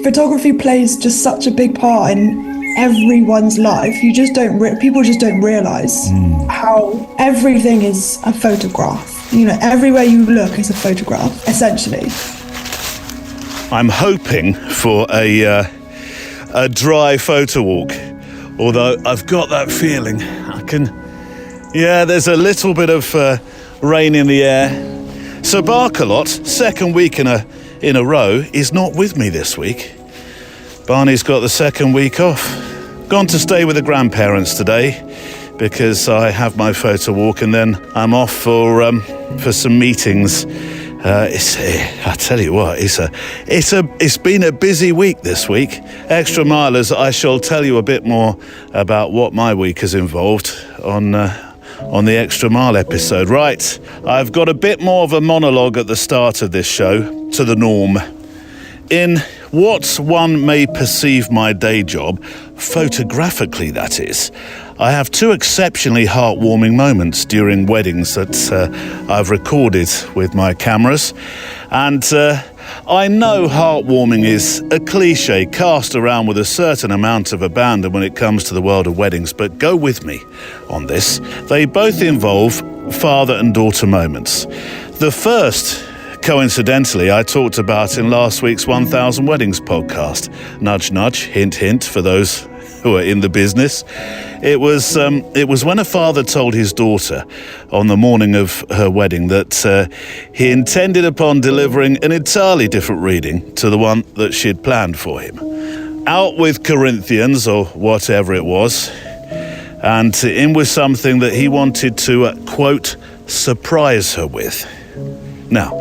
photography plays just such a big part in everyone's life. People just don't realize how everything is a photograph. You know, everywhere you look is a photograph, essentially. I'm hoping for a dry photo walk, although I've got that feeling there's a little bit of rain in the air. So Barkalot, second week in a row, is not with me this week. Barney's got the second week off. Gone to stay with the grandparents today because I have my photo walk, and then I'm off for some meetings. I tell you what, it's been a busy week this week. Extra milers, I shall tell you a bit more about what my week has involved on the Extra Mile episode. Right, I've got a bit more of a monologue at the start of this show, to the norm. In what one may perceive my day job, photographically that is, I have two exceptionally heartwarming moments during weddings that I've recorded with my cameras. And I know heartwarming is a cliche cast around with a certain amount of abandon when it comes to the world of weddings, but go with me on this. They both involve father and daughter moments. The first, coincidentally, I talked about in last week's 1000 Weddings podcast. Nudge, nudge, hint, hint, for those who are in the business. It was when a father told his daughter on the morning of her wedding that he intended upon delivering an entirely different reading to the one that she'd planned for him. Out with Corinthians, or whatever it was, and in with something that he wanted to, quote, surprise her with. Now,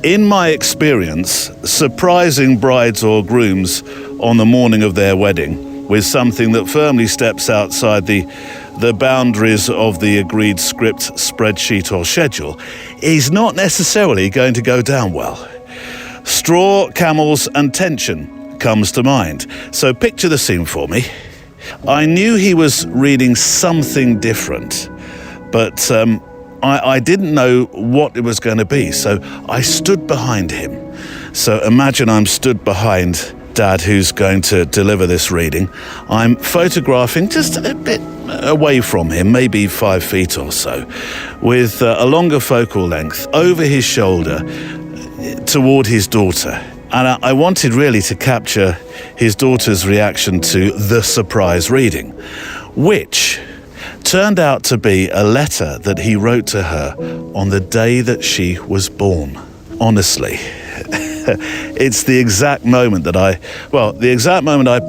in my experience, surprising brides or grooms on the morning of their wedding with something that firmly steps outside the boundaries of the agreed script, spreadsheet or schedule is not necessarily going to go down well. Straw, camels and tension comes to mind. So picture the scene for me. I knew he was reading something different, but I didn't know what it was going to be, so I stood behind him. So imagine I'm stood behind Dad, who's going to deliver this reading. I'm photographing just a bit away from him, maybe 5 feet or so, with a longer focal length over his shoulder toward his daughter. And I wanted really to capture his daughter's reaction to the surprise reading, which turned out to be a letter that he wrote to her on the day that she was born. Honestly, it's the exact moment that I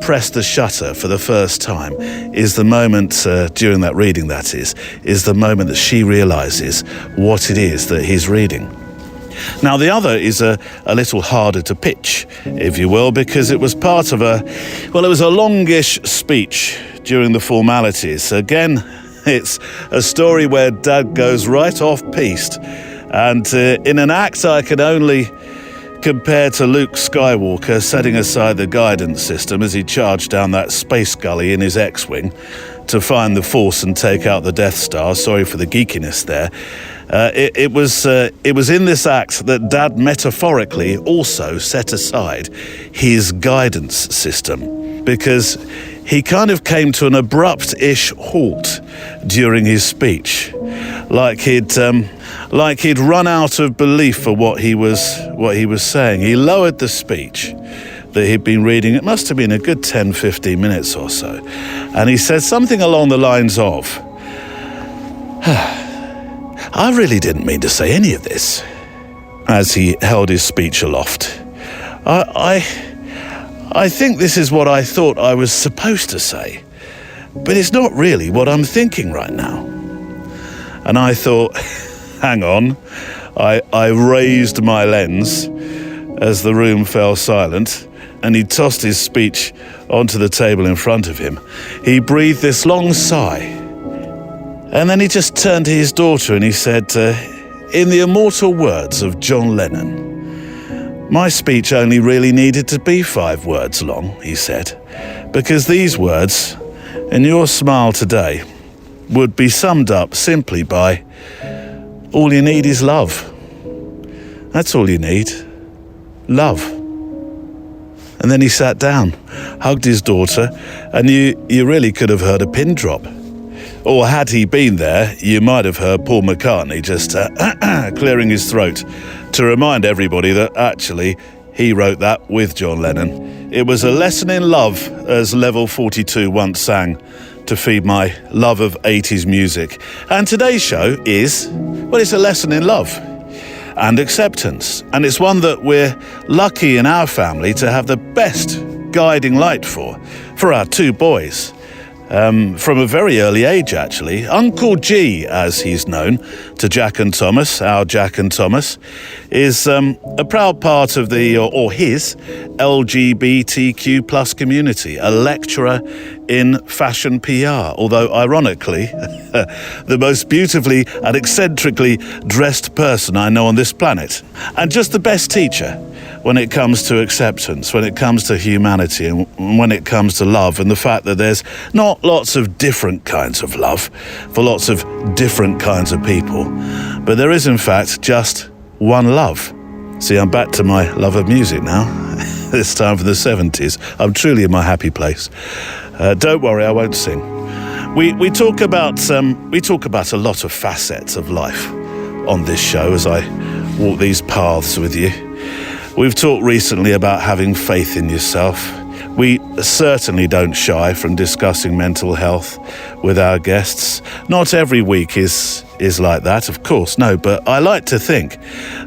pressed the shutter for the first time is the moment during that reading, that is the moment that she realizes what it is that he's reading. Now, the other is a little harder to pitch, if you will, because it was part of it was a longish speech during the formalities. Again, it's a story where Dad goes right off-piste, and in an act I can only compare to Luke Skywalker setting aside the guidance system as he charged down that space gully in his X-Wing to find the Force and take out the Death Star. Sorry for the geekiness there. It was in this act that Dad metaphorically also set aside his guidance system, because he kind of came to an abrupt-ish halt during his speech, like he'd run out of belief for what he was saying. He lowered the speech that he'd been reading. It must have been a good 10-15 minutes or so, and he said something along the lines of, "I really didn't mean to say any of this," as he held his speech aloft. I think this is what I thought I was supposed to say, but it's not really what I'm thinking right now. And I thought, hang on. I raised my lens as the room fell silent, and he tossed his speech onto the table in front of him. He breathed this long sigh, and then he just turned to his daughter and he said, in the immortal words of John Lennon, "My speech only really needed to be 5 words long," he said, "because these words and your smile today would be summed up simply by, all you need is love. That's all you need. Love." And then he sat down, hugged his daughter, and you really could have heard a pin drop. Or had he been there, you might have heard Paul McCartney just clearing his throat to remind everybody that actually he wrote that with John Lennon. It was a lesson in love, as Level 42 once sang, to feed my love of 80s music. And today's show is, well, it's a lesson in love and acceptance. And it's one that we're lucky in our family to have the best guiding light for our two boys. From a very early age, actually. Uncle G, as he's known to Jack and Thomas, our Jack and Thomas, is a proud part of his LGBTQ plus community, a lecturer in fashion PR, although ironically, the most beautifully and eccentrically dressed person I know on this planet, and just the best teacher when it comes to acceptance, when it comes to humanity, and when it comes to love, and the fact that there's not lots of different kinds of love for lots of different kinds of people, but there is in fact just one love. See, I'm back to my love of music now, this time from the 70s. I'm truly in my happy place. Don't worry, I won't sing. We talk about a lot of facets of life on this show as I walk these paths with you. We've talked recently about having faith in yourself. We certainly don't shy from discussing mental health with our guests. Not every week is like that, of course, no, but I like to think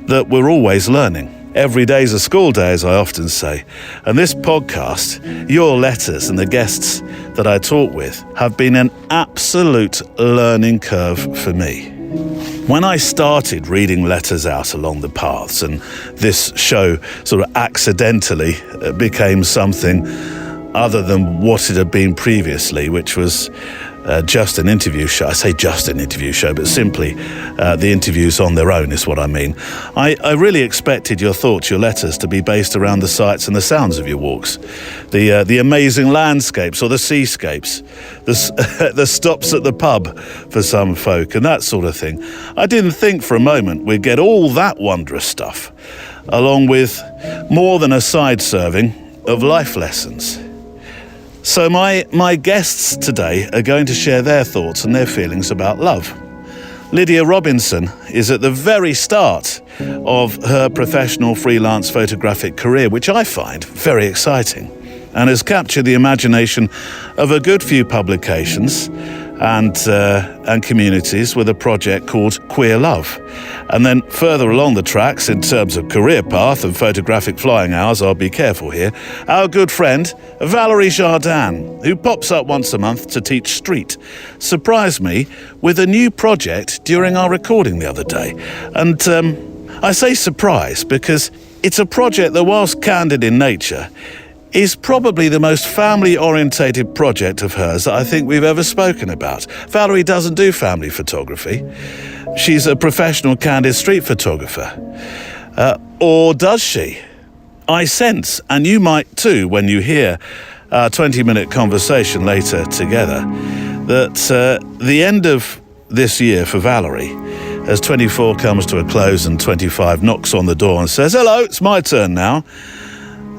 that we're always learning. Every day's a school day, as I often say. And this podcast, your letters and the guests that I talk with have been an absolute learning curve for me. When I started reading letters out along the paths, and this show sort of accidentally became something other than what it had been previously, which was just an interview show. I say just an interview show, but simply the interviews on their own is what I mean. I really expected your thoughts, your letters, to be based around the sights and the sounds of your walks, the amazing landscapes or the seascapes, the stops at the pub for some folk and that sort of thing. I didn't think for a moment we'd get all that wondrous stuff, along with more than a side serving of life lessons. So my guests today are going to share their thoughts and their feelings about love. Lydia Robinson is at the very start of her professional freelance photographic career, which I find very exciting, and has captured the imagination of a good few publications and communities with a project called Queer Love. And then further along the tracks, in terms of career path and photographic flying hours, I'll be careful here, our good friend Valérie Jardin, who pops up once a month to teach street, surprised me with a new project during our recording the other day. And I say surprise because it's a project that, whilst candid in nature, is probably the most family-orientated project of hers that I think we've ever spoken about. Valérie doesn't do family photography. She's a professional candid street photographer. Or does she? I sense, and you might too when you hear our 20-minute conversation later together, that the end of this year for Valérie, as 24 comes to a close and 25 knocks on the door and says, "Hello, it's my turn now."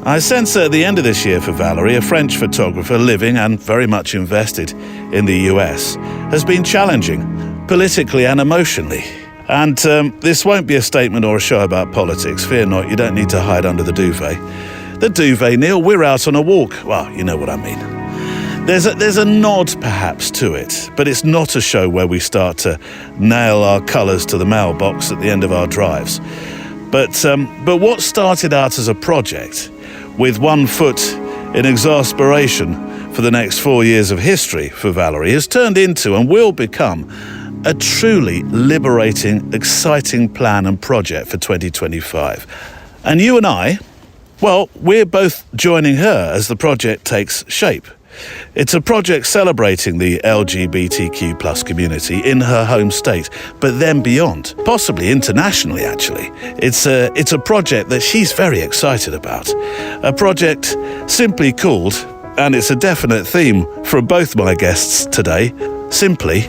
I sense that at the end of this year for Valérie, a French photographer living and very much invested in the US, has been challenging, politically and emotionally. And this won't be a statement or a show about politics. Fear not, you don't need to hide under the duvet. The duvet, Neil, we're out on a walk. Well, you know what I mean. There's a nod perhaps to it, but it's not a show where we start to nail our colours to the mailbox at the end of our drives. But what started out as a project, with one foot in exasperation for the next 4 years of history for Valérie, has turned into and will become a truly liberating, exciting plan and project for 2025. And you and I, well, we're both joining her as the project takes shape. It's a project celebrating the LGBTQ plus community in her home state, but then beyond, possibly internationally actually. It's a project that she's very excited about. A project simply called, and it's a definite theme from both my guests today, simply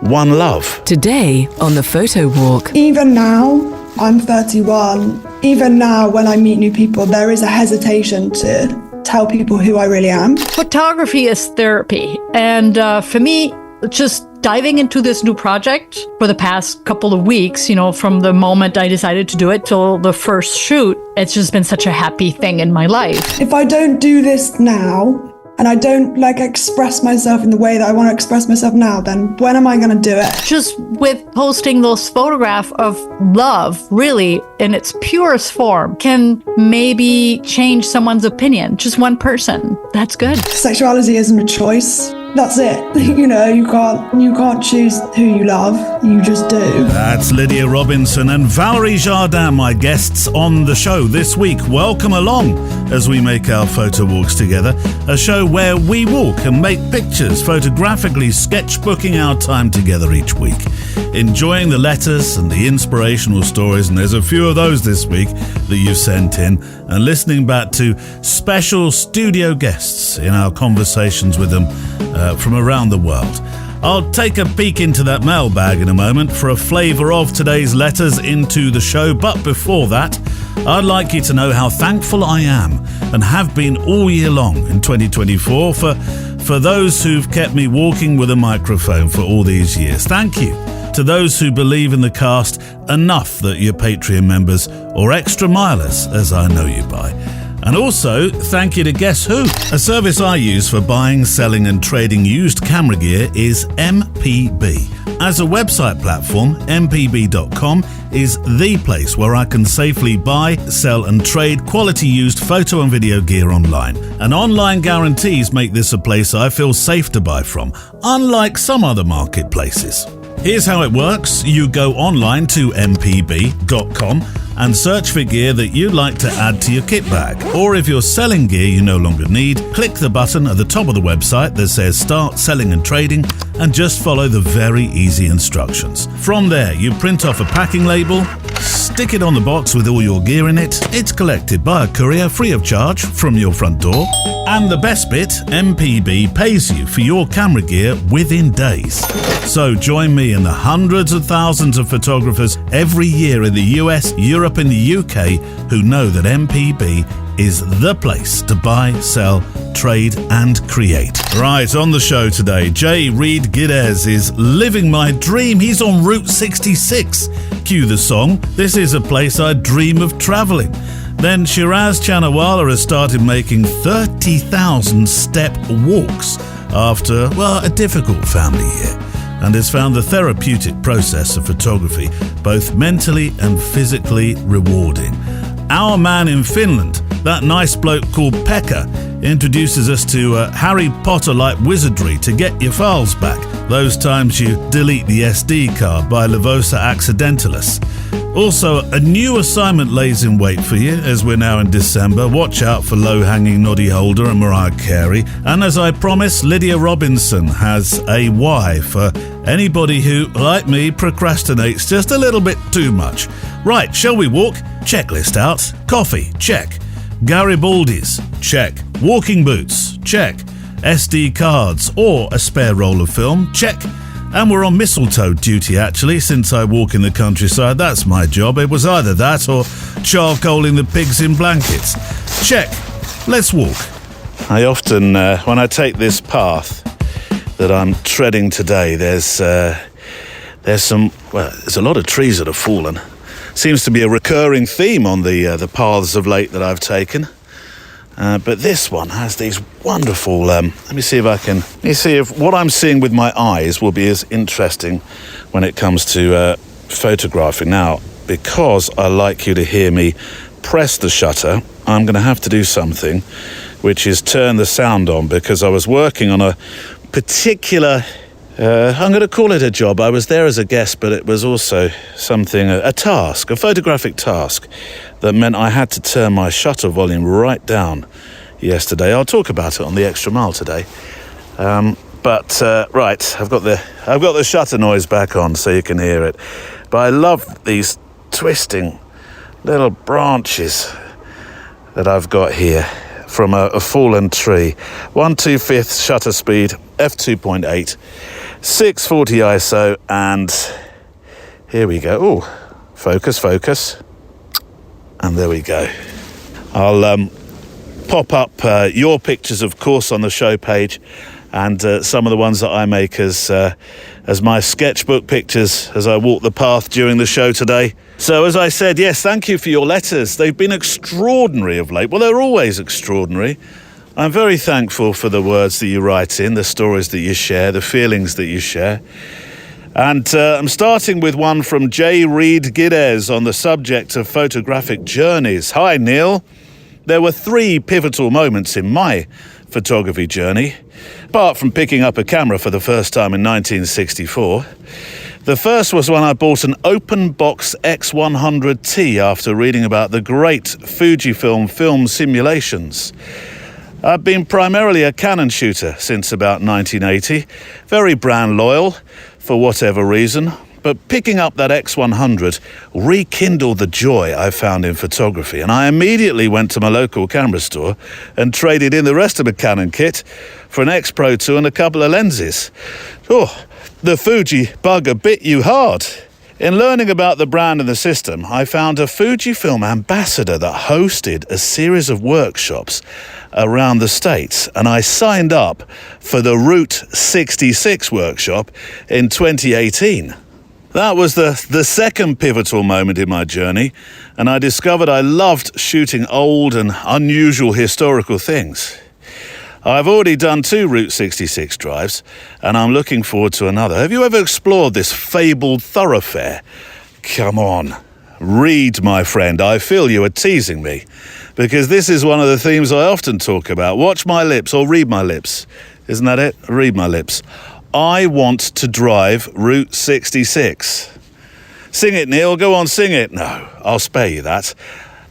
One Love. Today on the Photo Walk. Even now, I'm 31. Even now, when I meet new people, there is a hesitation to tell people who I really am. Photography is therapy. And for me, just diving into this new project for the past couple of weeks, from the moment I decided to do it till the first shoot, it's just been such a happy thing in my life. If I don't do this now, and I don't express myself in the way that I want to express myself now, then when am I going to do it? Just with posting those photographs of love, really, in its purest form, can maybe change someone's opinion. Just one person. That's good. Sexuality isn't a choice. That's it. You can't choose who you love. You just do. That's Lydia Robinson and Valérie Jardin, my guests on the show this week. Welcome along as we make our photo walks together, a show where we walk and make pictures, photographically sketchbooking our time together each week, enjoying the letters and the inspirational stories, and there's a few of those this week that you've sent in, and listening back to special studio guests in our conversations with them from around the world. I'll take a peek into that mailbag in a moment for a flavour of today's letters into the show, but before that, I'd like you to know how thankful I am and have been all year long in 2024 for those who've kept me walking with a microphone for all these years. Thank you to those who believe in the cast enough that you're Patreon members, or extra milers as I know you by. And also, thank you to Guess Who? A service I use for buying, selling and trading used camera gear is MPB. As a website platform, mpb.com is the place where I can safely buy, sell and trade quality used photo and video gear online. And online guarantees make this a place I feel safe to buy from, unlike some other marketplaces. Here's how it works. You go online to mpb.com and search for gear that you'd like to add to your kit bag. Or if you're selling gear you no longer need, click the button at the top of the website that says Start Selling and Trading and just follow the very easy instructions. From there, you print off a packing label, stick it on the box with all your gear in it. It's collected by a courier free of charge from your front door. And the best bit, MPB pays you for your camera gear within days. So join me and the hundreds of thousands of photographers every year in the US, Europe and the UK who know that MPB is the place to buy, sell, trade and create. Right, on the show today, J. Reed Gidez is living my dream. He's on Route 66. Cue the song, This Is a Place I Dream of Travelling. Then Shiraz Chanawala has started making 30,000 step walks after, a difficult family year, and has found the therapeutic process of photography both mentally and physically rewarding. Our man in Finland, that nice bloke called Pekka, introduces us to Harry Potter-like wizardry to get your files back, those times you delete the SD card by Levosa Accidentalis. Also, a new assignment lays in wait for you as we're now in December. Watch out for low-hanging Noddy Holder and Mariah Carey. And as I promised, Lydia Robinson has a why for anybody who, like me, procrastinates just a little bit too much. Right, shall we walk? Checklist out. Coffee, check. Garibaldi's, check. Walking boots, check. SD cards or a spare roll of film, check. And we're on mistletoe duty, actually, since I walk in the countryside. That's my job. It was either that or charcoaling the pigs in blankets. Check. Let's walk. I often, when I take this path that I'm treading today, there's a lot of trees that have fallen. Seems to be a recurring theme on the paths of late that I've taken. But this one has these wonderful, let me see if what I'm seeing with my eyes will be as interesting when it comes to photographing. Now, because I like you to hear me press the shutter, I'm going to have to do something, which is turn the sound on, because I was working on a particular, I'm going to call it a job. I was there as a guest, but it was also something, a task, a photographic task, that meant I had to turn my shutter volume right down yesterday. I'll talk about it on the Extra Mile today. Right, I've got the shutter noise back on so you can hear it. But I love these twisting little branches that I've got here from a fallen tree. 1/2/5 shutter speed, f2.8, 640 ISO, and here we go. Oh, Focus, focus. And there we go. I'll pop up your pictures, of course, on the show page, and some of the ones that I make as my sketchbook pictures as I walk the path during the show today. So as I said, yes, thank you for your letters. They've been extraordinary of late. Well, they're always extraordinary. I'm very thankful for the words that you write in, the stories that you share, the feelings that you share. And I'm starting with one from J. Reed Gidez on the subject of photographic journeys. Hi, Neil. There were 3 pivotal moments in my photography journey, apart from picking up a camera for the first time in 1964. The first was when I bought an open box X100T after reading about the great Fujifilm film simulations. I've been primarily a Canon shooter since about 1980, very brand loyal for whatever reason, but picking up that X100 rekindled the joy I found in photography, and I immediately went to my local camera store and traded in the rest of my Canon kit for an X Pro 2 and a couple of lenses. Oh, the Fuji bugger bit you hard. In learning about the brand and the system, I found a Fujifilm ambassador that hosted a series of workshops around the States, and I signed up for the Route 66 workshop in 2018. That was the second pivotal moment in my journey, and I discovered I loved shooting old and unusual historical things. I've already done 2 Route 66 drives, and I'm looking forward to another. Have you ever explored this fabled thoroughfare? Come on, read, my friend. I feel you are teasing me, because this is one of the themes I often talk about. Watch my lips, or read my lips. Isn't that it? Read my lips. I want to drive Route 66. Sing it, Neil. Go on, sing it. No, I'll spare you that.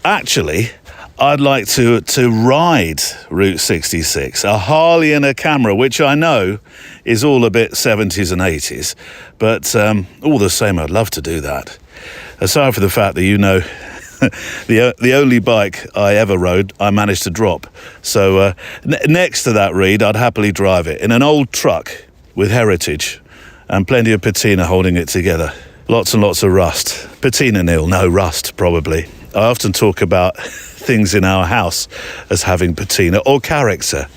Actually, I'd like to ride Route 66, a Harley and a camera, which I know is all a bit 70s and 80s, but all the same, I'd love to do that. Aside from the fact that, you know, the only bike I ever rode, I managed to drop. So next to that, Reed, I'd happily drive it in an old truck with heritage and plenty of patina holding it together. Lots and lots of rust. Patina, Neil, no, rust, probably. I often talk about things in our house as having patina or character.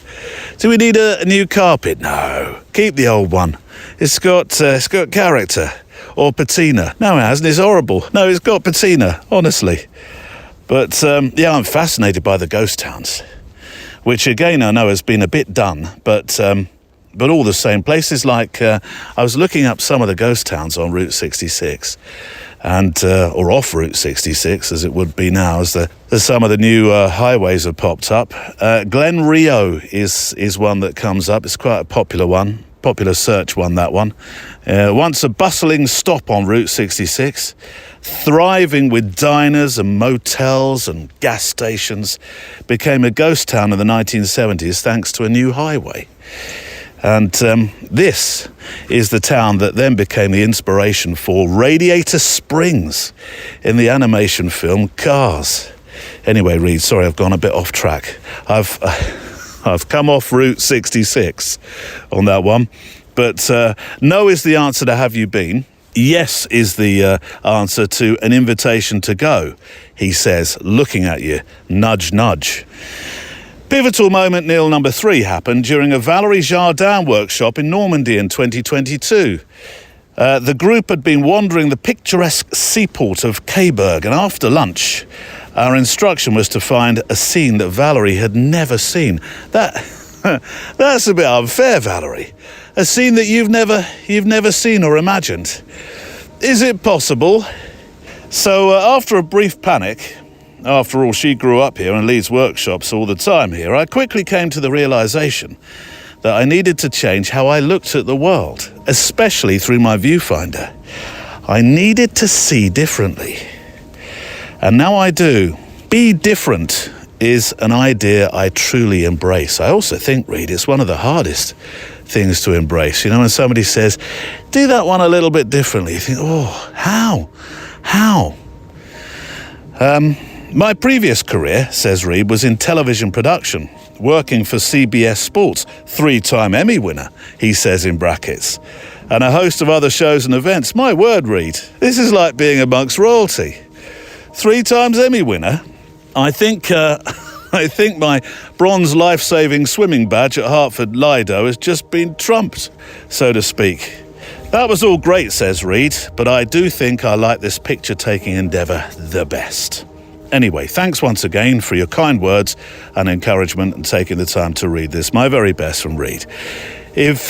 Do we need a new carpet? No. Keep the old one. It's got character. Or patina. No, it hasn't. It's horrible. No, it's got patina, honestly. But, yeah, I'm fascinated by the ghost towns, which, again, I know has been a bit done, but all the same, places like, I was looking up some of the ghost towns on Route 66, and or off Route 66, as it would be now, as some of the new highways have popped up. Glen Rio is one that comes up. It's quite a popular one, popular search one, that one. Once a bustling stop on Route 66, thriving with diners and motels and gas stations, became a ghost town in the 1970s thanks to a new highway. And this is the town that then became the inspiration for Radiator Springs in the animation film Cars. Anyway, Reed, sorry, I've gone a bit off track. I've come off Route 66 on that one. But no is the answer to have you been. Yes is the answer to an invitation to go, he says, looking at you. Nudge, nudge. Pivotal moment, Neil, number 3 happened during a Valérie Jardin workshop in Normandy in 2022. The group had been wandering the picturesque seaport of Kayberg, and after lunch, our instruction was to find a scene that Valérie had never seen. That's a bit unfair, Valérie. A scene that you've never seen or imagined. Is it possible? So after a brief panic, after all, she grew up here and leads workshops all the time here, I quickly came to the realization that I needed to change how I looked at the world, especially through my viewfinder. I needed to see differently. And now I do. Be different is an idea I truly embrace. I also think, Reed, it's one of the hardest things to embrace. You know, when somebody says, do that one a little bit differently, you think, oh, how? My previous career, says Reed, was in television production, working for CBS Sports, 3-time Emmy winner, he says in brackets. and a host of other shows and events. My word, Reed, this is like being amongst royalty. 3 times Emmy winner. I think my bronze life-saving swimming badge at Hartford Lido has just been trumped, so to speak. That was all great, says Reed, but I do think I like this picture-taking endeavour the best. Anyway, thanks once again for your kind words and encouragement and taking the time to read this. My very best from Reed. If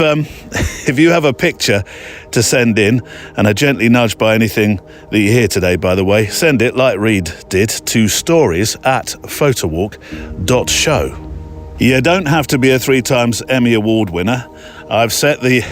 you have a picture to send in and are gently nudged by anything that you hear today, by the way, send it, like Reed did, to stories@photowalk.show. You don't have to be a 3 times Emmy Award winner. I've set the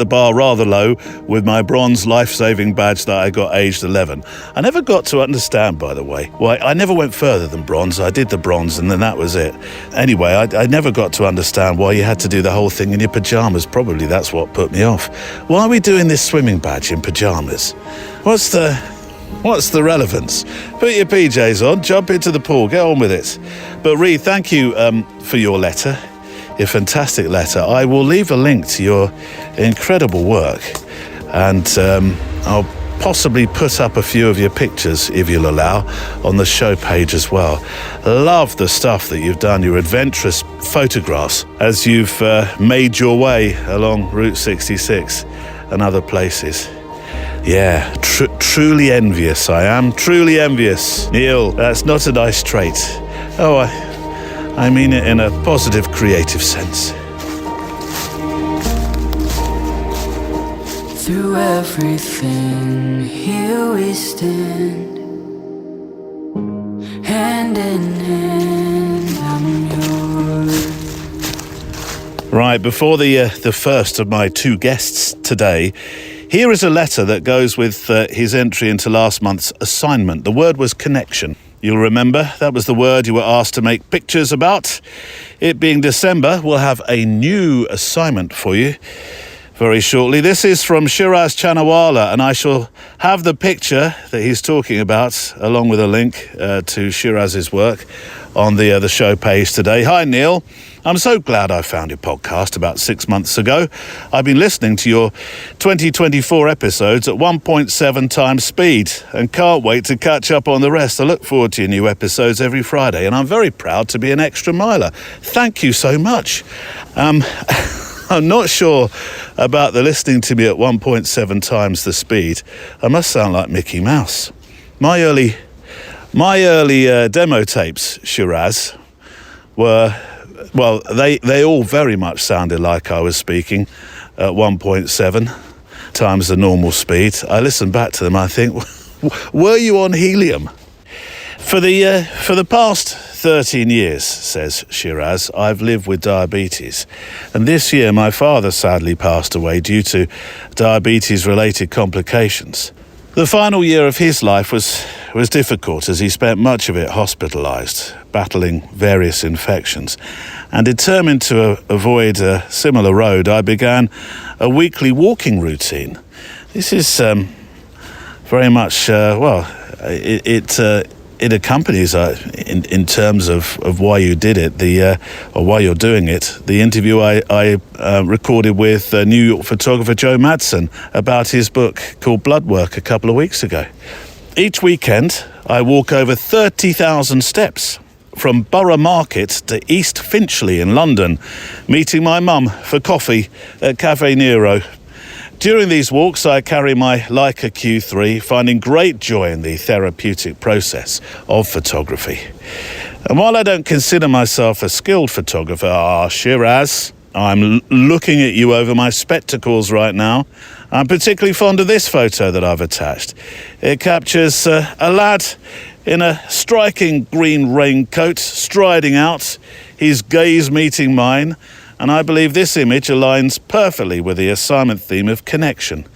bar rather low with my bronze life-saving badge that I got aged 11. I never got to understand, by the way, why I never went further than bronze. I did the bronze and then that was it. Anyway, I never got to understand why you had to do the whole thing in your pyjamas. Probably that's what put me off. Why are we doing this swimming badge in pyjamas? What's the relevance? Put your PJs on, jump into the pool, get on with it. But Reed, thank you for your letter. Your fantastic letter. I will leave a link to your incredible work, and I'll possibly put up a few of your pictures, if you'll allow, on the show page as well. Love the stuff that you've done, your adventurous photographs as you've made your way along Route 66 and other places. Yeah, truly envious I am, truly envious. Neil, that's not a nice trait. Oh, I mean it in a positive, creative sense. Through everything, here we stand, hand in hand, I'm yours. Right, before the first of my 2 guests today, here is a letter that goes with his entry into last month's assignment. The word was connection. You'll remember that was the word you were asked to make pictures about. It being December, we'll have a new assignment for you very shortly. This is from Shiraz Chanawala, and I shall have the picture that he's talking about, along with a link to Shiraz's work, on the show page today. Hi, Neil. I'm so glad I found your podcast about 6 months ago. I've been listening to your 2024 episodes at 1.7 times speed and can't wait to catch up on the rest. I look forward to your new episodes every Friday, and I'm very proud to be an extra miler. Thank you so much. I'm not sure about the listening to me at 1.7 times the speed. I must sound like Mickey Mouse. My early demo tapes, Shiraz, were... well, they all very much sounded like I was speaking at 1.7 times the normal speed. I listen back to them, I think, were you on helium? For the past 13 years, says Shiraz, I've lived with diabetes. And this year my father sadly passed away due to diabetes-related complications. The final year of his life was difficult, as he spent much of it hospitalised, battling various infections. And determined to avoid a similar road, I began a weekly walking routine. This is very much, it accompanies, in terms of why you did it, or why you're doing it, the interview I recorded with New York photographer Joe Madsen about his book called Bloodwork a couple of weeks ago. Each weekend, I walk over 30,000 steps from Borough Market to East Finchley in London, meeting my mum for coffee at Cafe Nero. During these walks, I carry my Leica Q3, finding great joy in the therapeutic process of photography. And while I don't consider myself a skilled photographer, Shiraz, I'm looking at you over my spectacles right now. I'm particularly fond of this photo that I've attached. It captures a lad in a striking green raincoat, striding out, his gaze meeting mine, and I believe this image aligns perfectly with the assignment theme of connection,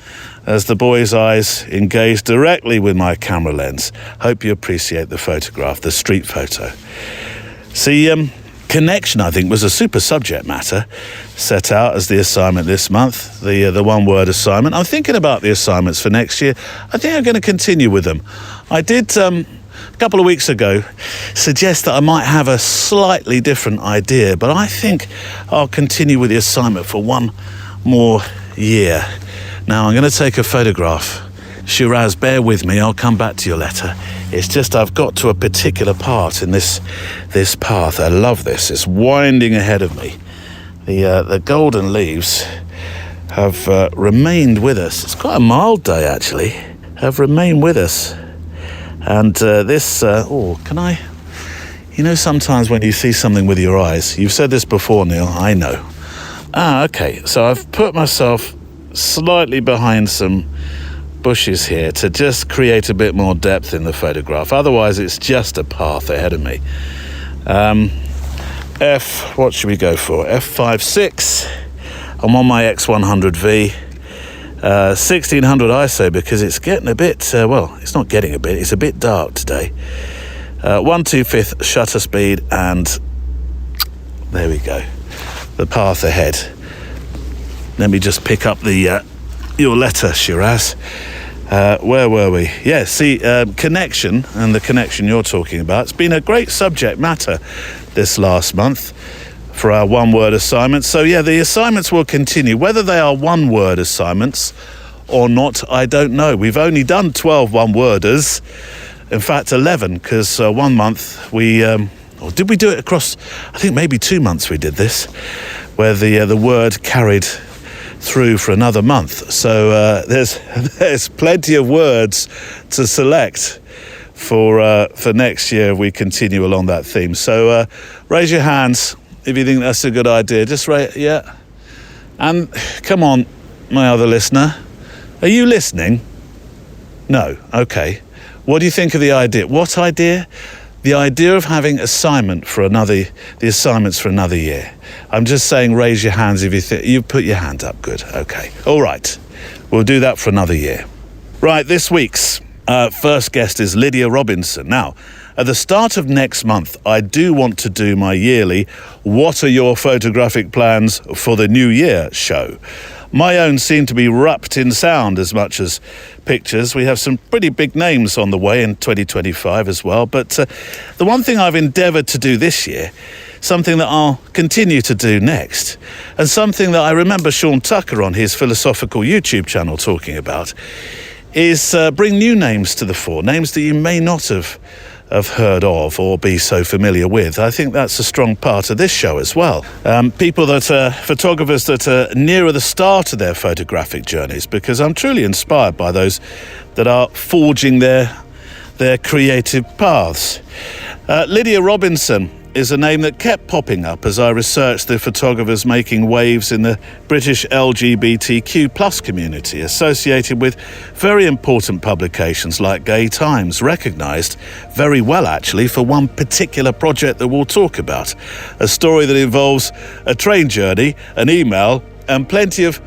as the boy's eyes engage directly with my camera lens. Hope you appreciate the photograph, the street photo. See, connection, I think, was a super subject matter set out as the assignment this month, the one-word assignment. I'm thinking about the assignments for next year. I think I'm going to continue with them. I did... a couple of weeks ago, suggest that I might have a slightly different idea, but I think I'll continue with the assignment for one more year. Now, I'm going to take a photograph. Shiraz, bear with me. I'll come back to your letter. It's just I've got to a particular part in this path. I love this. It's winding ahead of me. The golden leaves have remained with us. It's quite a mild day, actually. Have remained with us. And can I... You know, sometimes when you see something with your eyes, you've said this before, Neil, I know. Okay, so I've put myself slightly behind some bushes here to just create a bit more depth in the photograph. Otherwise, it's just a path ahead of me. What should we go for? F5.6. I'm on my X100V. 1600 ISO because it's getting a bit, it's not getting a bit, it's a bit dark today. 1/2/5 shutter speed, and there we go. The path ahead. Let me just pick up your letter, Shiraz. Where were we? Yeah, see, connection, and the connection you're talking about. It's been a great subject matter this last month for our one-word assignments. So, yeah, the assignments will continue. Whether they are one-word assignments or not, I don't know. We've only done 12 one-worders. In fact, 11, because 1 month or did we do it across, I think maybe 2 months we did this, where the word carried through for another month. So there's plenty of words to select for next year if we continue along that theme. So raise your hands if you think that's a good idea. Just raise, yeah. And come on, my other listener. Are you listening? No. Okay. What do you think of the idea? What idea? The idea of having the assignments for another year. I'm just saying raise your hands if you put your hand up. Good. Okay. All right. We'll do that for another year. Right, this week's first guest is Lydia Robinson. Now, at the start of next month, I do want to do my yearly What Are Your Photographic Plans for the New Year show. My own seem to be wrapped in sound as much as pictures. We have some pretty big names on the way in 2025 as well. But the one thing I've endeavoured to do this year, something that I'll continue to do next, and something that I remember Sean Tucker on his philosophical YouTube channel talking about, is bring new names to the fore, names that you may not have heard of or be so familiar with. I think that's a strong part of this show as well. People that are photographers that are nearer the start of their photographic journeys, because I'm truly inspired by those that are forging their creative paths. Lydia Robinson is a name that kept popping up as I researched the photographers making waves in the British LGBTQ plus community, associated with very important publications like Gay Times, recognised very well actually for one particular project that we'll talk about, a story that involves a train journey, an email, and plenty of,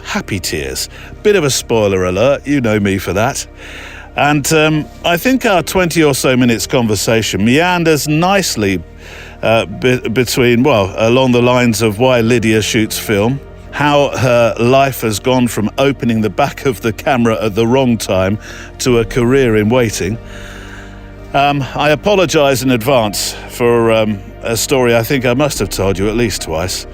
happy tears. Bit of a spoiler alert, you know me for that. And I think our 20 or so minutes conversation meanders nicely along the lines of why Lydia shoots film, how her life has gone from opening the back of the camera at the wrong time to a career in waiting. I apologise in advance for a story I think I must have told you at least twice,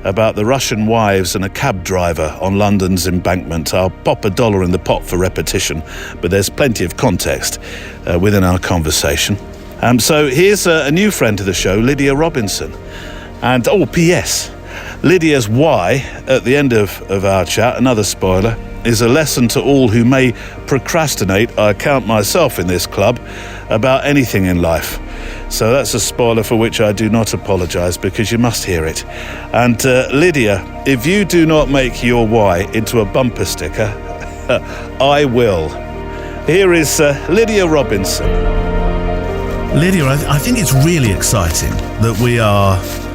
about the Russian wives and a cab driver on London's embankment. I'll pop $1 in the pot for repetition, but there's plenty of context within our conversation. So here's a new friend to the show, Lydia Robinson. And, P.S. Lydia's why, at the end of our chat, another spoiler, is a lesson to all who may procrastinate, I count myself in this club, about anything in life. So that's a spoiler for which I do not apologise, because you must hear it. And Lydia, if you do not make your why into a bumper sticker, I will. Here is Lydia Robinson. Lydia, I think it's really exciting that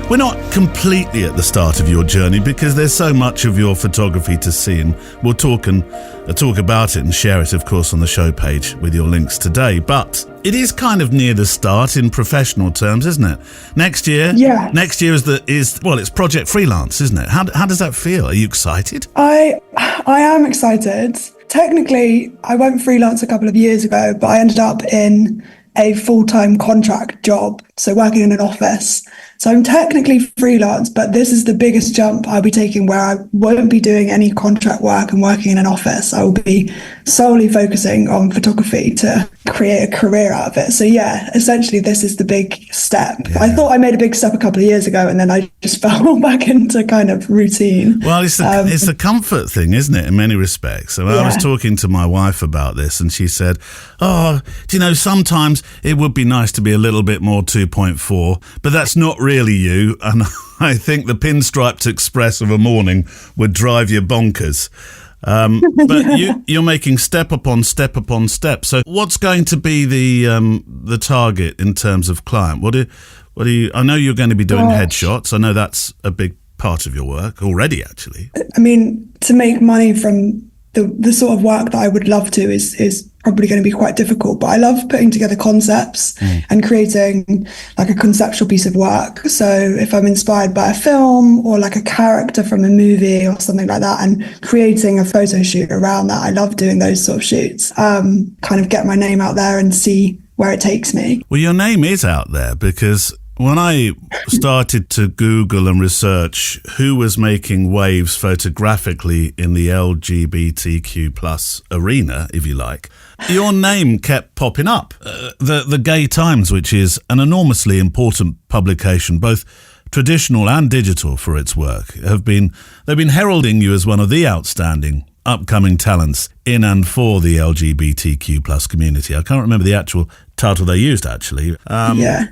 we're not completely at the start of your journey, because there's so much of your photography to see, and we'll talk about it and share it, of course, on the show page with your links today. But it is kind of near the start in professional terms, isn't it? Next year it's Project Freelance, isn't it? How does that feel? Are you excited? I am excited. Technically, I went freelance a couple of years ago, but I ended up in a full-time contract job so working in an office. So I'm technically freelance, but this is the biggest jump I'll be taking, where I won't be doing any contract work and working in an office. I will be solely focusing on photography to create a career out of it. So yeah, essentially this is the big step. I thought I made a big step a couple of years ago, and then I just fell back into kind of routine. Well, it's the comfort thing, isn't it, in many respects? So I was talking to my wife about this, and she said, oh, do you know, sometimes it would be nice to be a little bit more 2.4, but that's not really you. And I think the pinstriped express of a morning would drive you bonkers. But you're making step upon step upon step. So what's going to be the target in terms of client? What do you? I know you're going to be doing headshots. I know that's a big part of your work already, actually. I mean, to make money from the sort of work that I would love to is probably going to be quite difficult, but I love putting together concepts and creating like a conceptual piece of work. So if I'm inspired by a film or like a character from a movie or something like that, and creating a photo shoot around that, I love doing those sort of shoots. Kind of get my name out there and see where it takes me. Well, your name is out there, because when I started to Google and research who was making waves photographically in the LGBTQ plus arena, if you like, your name kept popping up. The Gay Times, which is an enormously important publication, both traditional and digital for its work, they've been heralding you as one of the outstanding upcoming talents in and for the LGBTQ plus community. I can't remember the actual title they used, actually.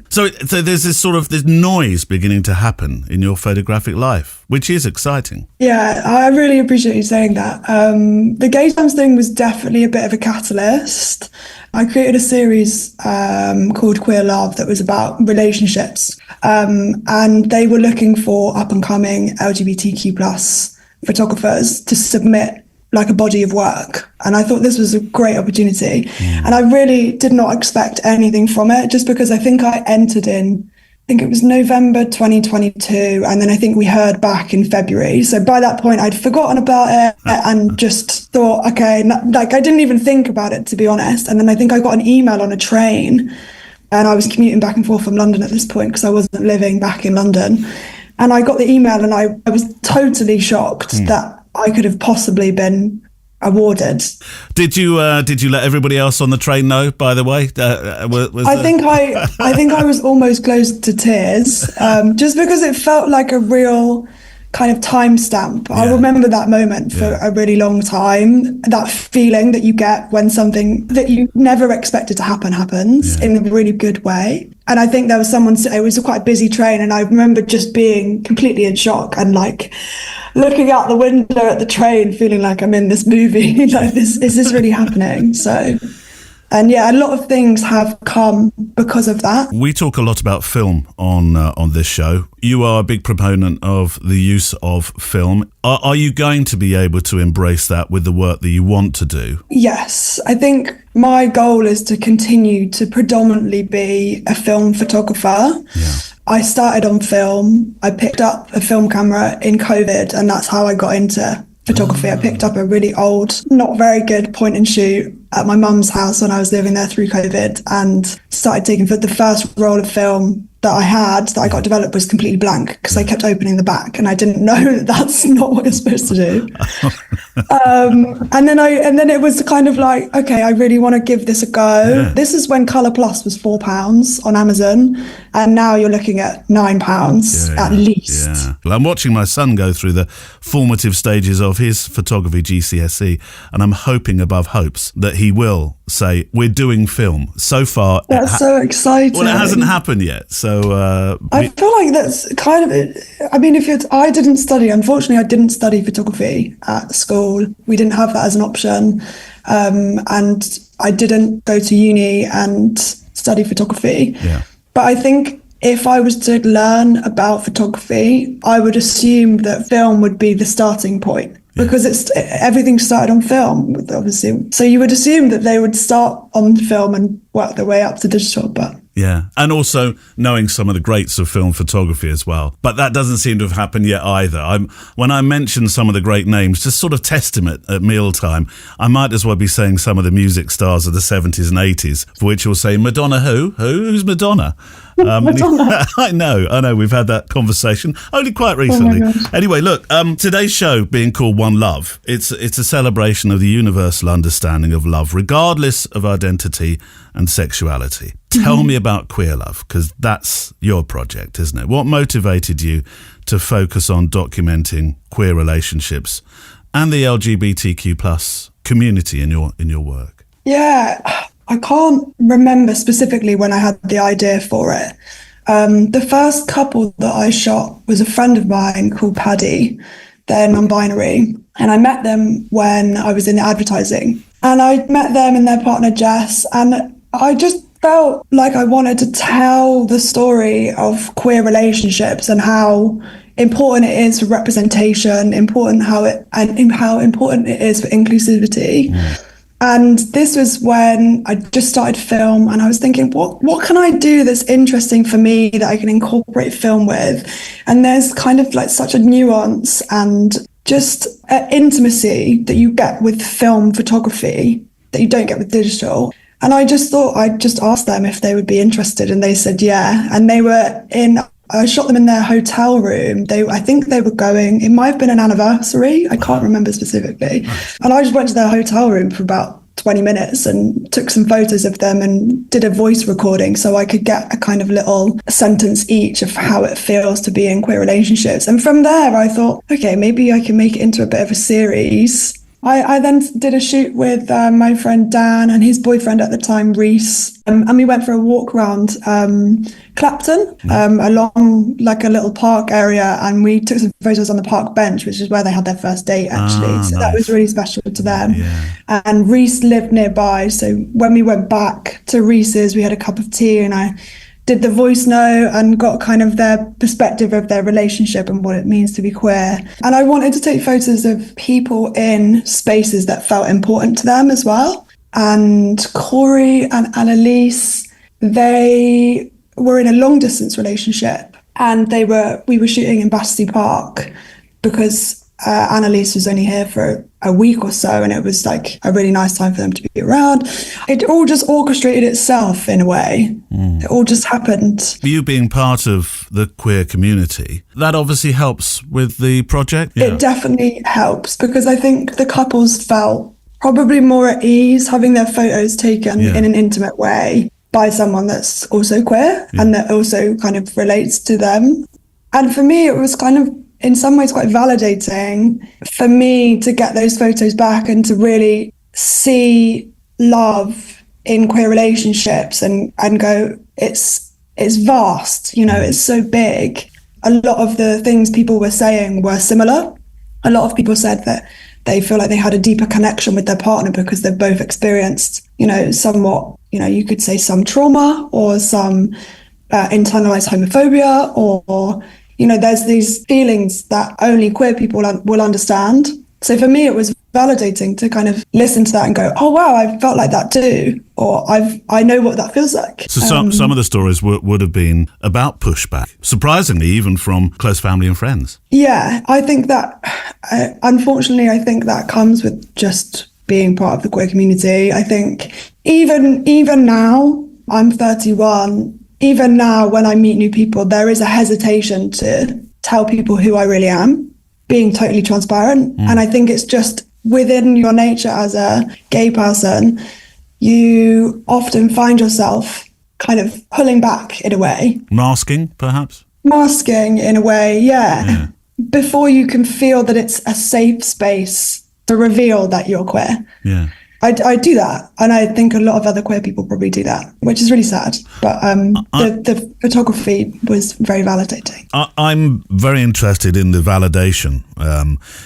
So there's this noise beginning to happen in your photographic life, which is exciting. Yeah, I really appreciate you saying that. The Gay Times thing was definitely a bit of a catalyst. I created a series called Queer Love that was about relationships, and they were looking for up-and-coming LGBTQ plus photographers to submit like a body of work. And I thought this was a great opportunity. And I really did not expect anything from it, just because I think I entered in, I think it was November 2022. And then I think we heard back in February. So by that point, I'd forgotten about it and just thought, okay, like I didn't even think about it, to be honest. And then I think I got an email on a train, and I was commuting back and forth from London at this point because I wasn't living back in London. And I got the email, and I was totally shocked that I could have possibly been awarded. Did you let everybody else on the train know, by the way? I think I was almost close to tears, just because it felt like a real kind of timestamp. Yeah. I remember that moment for a really long time, that feeling that you get when something that you never expected to happens in a really good way. And I think there was it was a quite busy train, and I remember just being completely in shock and like looking out the window at the train, feeling like I'm in this movie. Like, is this really happening? So, and yeah, a lot of things have come because of that. We talk a lot about film on this show. You are a big proponent of the use of film. Are you going to be able to embrace that with the work that you want to do? Yes, I think my goal is to continue to predominantly be a film photographer. Yeah. I started on film. I picked up a film camera in COVID, and that's how I got into photography. I picked up a really old, not very good point and shoot at my mum's house when I was living there through COVID, and started taking the first roll of film that I got developed was completely blank because I kept opening the back, and I didn't know that's not what you're supposed to do. And then it was kind of like, okay, I really want to give this a go. Yeah. This is when Colour Plus was £4 on Amazon, and now you're looking at £9 at least. Yeah. Well, I'm watching my son go through the formative stages of his photography GCSE, and I'm hoping above hopes that he will say, we're doing film. So far, that's so exciting. Well, it hasn't happened yet. So I feel like that's kind of, I mean, unfortunately, I didn't study photography at school. We didn't have that as an option. And I didn't go to uni and study photography. Yeah. But I think if I was to learn about photography, I would assume that film would be the starting point. Because everything started on film, obviously. So you would assume that they would start on film and work their way up to digital, but... Yeah, and also knowing some of the greats of film photography as well. But that doesn't seem to have happened yet either. When I mention some of the great names, just sort of testament at mealtime, I might as well be saying some of the music stars of the 70s and 80s, for which you'll say, Madonna who? Who's Madonna? I know. We've had that conversation only quite recently. Anyway, look, today's show being called One Love, it's a celebration of the universal understanding of love, regardless of identity and sexuality. Tell me about Queer Love, because that's your project, isn't it? What motivated you to focus on documenting queer relationships and the LGBTQ plus community in your work? Yeah, I can't remember specifically when I had the idea for it. The first couple that I shot was a friend of mine called Paddy. They're non-binary, and I met them when I was in advertising. And I met them and their partner Jess, and I just felt like I wanted to tell the story of queer relationships and how important it is for representation, how important it is for inclusivity. And this was when I just started film, and I was thinking, what can I do that's interesting for me that I can incorporate film with? And there's kind of like such a nuance and just an intimacy that you get with film photography that you don't get with digital. And I just thought I'd just ask them if they would be interested, and they said yeah. And I shot them in their hotel room. I think they were going, it might have been an anniversary, I can't remember specifically. And I just went to their hotel room for about 20 minutes and took some photos of them and did a voice recording so I could get a kind of little sentence each of how it feels to be in queer relationships. And from there, I thought, okay, maybe I can make it into a bit of a series. I then did a shoot with my friend Dan and his boyfriend at the time, Reese, and we went for a walk around Clapton, along like a little park area, and we took some photos on the park bench, which is where they had their first date actually. So that was really special to them. And Reese lived nearby, so when we went back to Reese's, we had a cup of tea and I did the voice note and got kind of their perspective of their relationship and what it means to be queer. And I wanted to take photos of people in spaces that felt important to them as well. And Corey and Annalise, they were in a long distance relationship, and we were shooting in Battersea Park because Annalise was only here for a week or so, and it was like a really nice time for them to be around. It all just orchestrated itself in a way. It all just happened. You being part of the queer community, that obviously helps with the project? Yeah. It definitely helps, because I think the couples felt probably more at ease having their photos taken in an intimate way by someone that's also queer and that also kind of relates to them. And for me, it was kind of in some ways quite validating for me to get those photos back and to really see love in queer relationships and go, it's vast, it's so big. A lot of the things people were saying were similar. A lot of people said that they feel like they had a deeper connection with their partner because they've both experienced, somewhat, you could say some trauma or some internalized homophobia or there's these feelings that only queer people will understand. So for me, it was validating to kind of listen to that and go, oh, wow, I felt like that too. Or I know what that feels like. So some of the stories would have been about pushback, surprisingly, even from close family and friends. Yeah, I think that, unfortunately, that comes with just being part of the queer community. I think even now, I'm 31, even now, when I meet new people, there is a hesitation to tell people who I really am, being totally transparent. And I think it's just within your nature as a gay person, you often find yourself kind of pulling back in a way. Masking, perhaps? Masking in a way, yeah. Before you can feel that it's a safe space to reveal that you're queer. Yeah. I do that, and I think a lot of other queer people probably do that, which is really sad. But the photography was very validating. I'm very interested in the validation.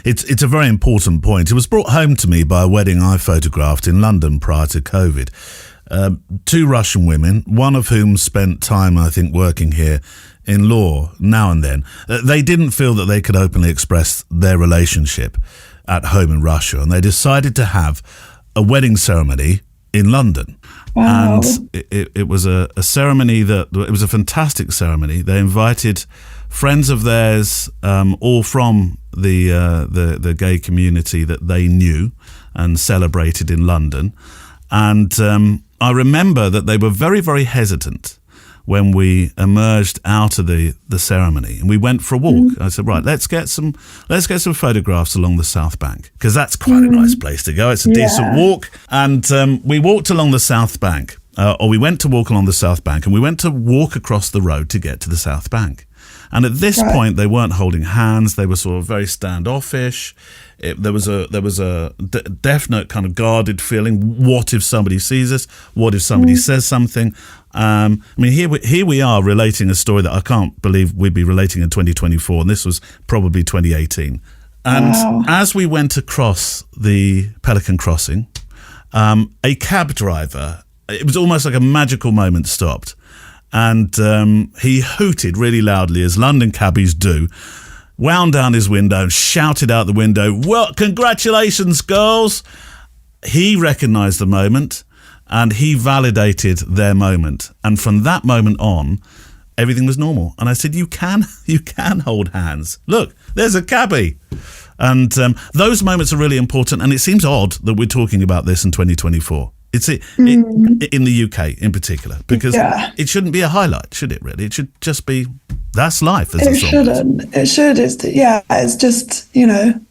It's a very important point. It was brought home to me by a wedding I photographed in London prior to COVID. 2 Russian women, one of whom spent time, I think, working here in law now and then. They didn't feel that they could openly express their relationship at home in Russia, and they decided to have a wedding ceremony in London. Wow. And it was a ceremony it was a fantastic ceremony. They invited friends of theirs, all from the gay community that they knew and celebrated in London. And I remember that they were very, very hesitant when we emerged out of the ceremony and we went for a walk. I said, right, let's get some photographs along the South Bank, because that's quite a nice place to go. It's a decent walk. And we walked along the South Bank, or we went to walk along the South Bank, and we went to walk across the road to get to the South Bank. And at this point, they weren't holding hands. They were sort of very standoffish. There was a definite kind of guarded feeling. What if somebody sees us? What if somebody says something? I mean, here we are relating a story that I can't believe we'd be relating in 2024, and this was probably 2018. And as we went across the Pelican Crossing, a cab driver, it was almost like a magical moment, stopped. And he hooted really loudly, as London cabbies do, wound down his window and shouted out the window, "Well, congratulations, girls." He recognised the moment and he validated their moment. And from that moment on, everything was normal. And I said, you can hold hands. Look, there's a cabbie. And those moments are really important. And it seems odd that we're talking about this in 2024. It's in the UK in particular, because it shouldn't be a highlight, should it really? It should just be, that's life. It shouldn't. It should. It's just,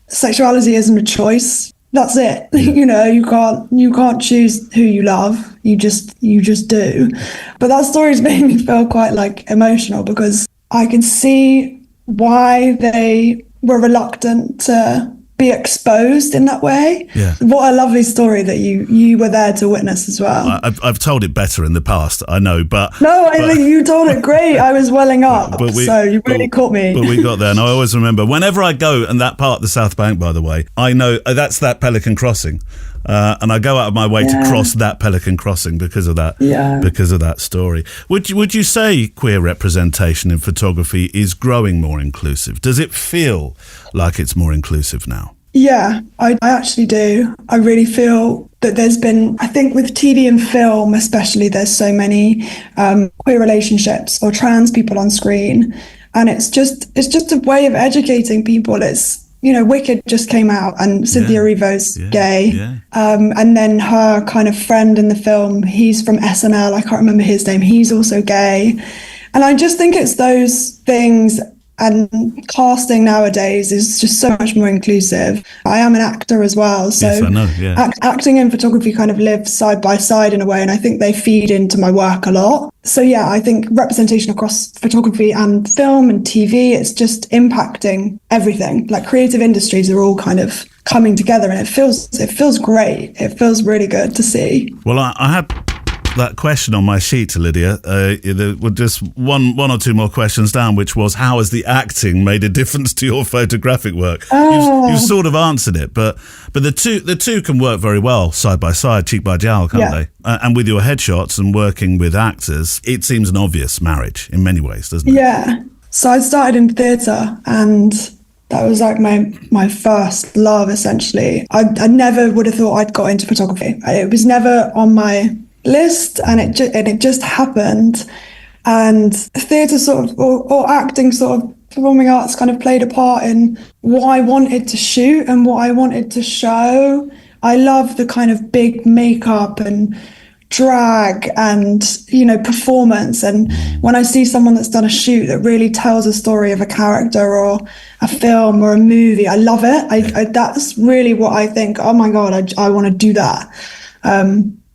sexuality isn't a choice. That's it. Yeah. You can't choose who you love. You just do. But that story's made me feel quite emotional, because I can see why they were reluctant to be exposed in that way. Yeah. What a lovely story that you were there to witness as well. I've told it better in the past, I know, but I think you told it great. I was welling up, so you really caught me. But we got there, and I always remember whenever I go, and that part of the South Bank, by the way, I know that's that Pelican Crossing. And I go out of my way to cross that Pelican Crossing because of that. Yeah. Because of that story. Would you say queer representation in photography is growing more inclusive? Does it feel like it's more inclusive now? Yeah, I actually do. I really feel that there's been, I think with TV and film especially, there's so many queer relationships or trans people on screen, and it's just a way of educating people. It's Wicked just came out, and Cynthia Erivo's gay. Yeah. And then her kind of friend in the film, he's from SNL, I can't remember his name, he's also gay. And I just think it's those things, and casting nowadays is just so much more inclusive. I am an actor as well, so yes, I know, yeah. Acting and photography kind of live side by side in a way, and I think they feed into my work a lot. So yeah, I think representation across photography and film and TV, it's just impacting everything. Like creative industries are all kind of coming together, and it feels great. It feels really good to see. Well, I had that question on my sheet to Lydia. There were just one or two more questions down, which was, how has the acting made a difference to your photographic work? You've sort of answered it, but the two can work very well side by side, cheek by jowl, can't they? And with your headshots and working with actors, it seems an obvious marriage in many ways, doesn't it? Yeah. So I started in theatre, and that was like my first love, essentially. I never would have thought I'd got into photography. It was never on my list, and it just happened. And theatre sort of, or acting sort of, performing arts kind of played a part in what I wanted to shoot and what I wanted to show. I love the kind of big makeup and drag and performance, and when I see someone that's done a shoot that really tells a story of a character or a film or a movie, I love it. That's really what I think, oh my god, I want to do that.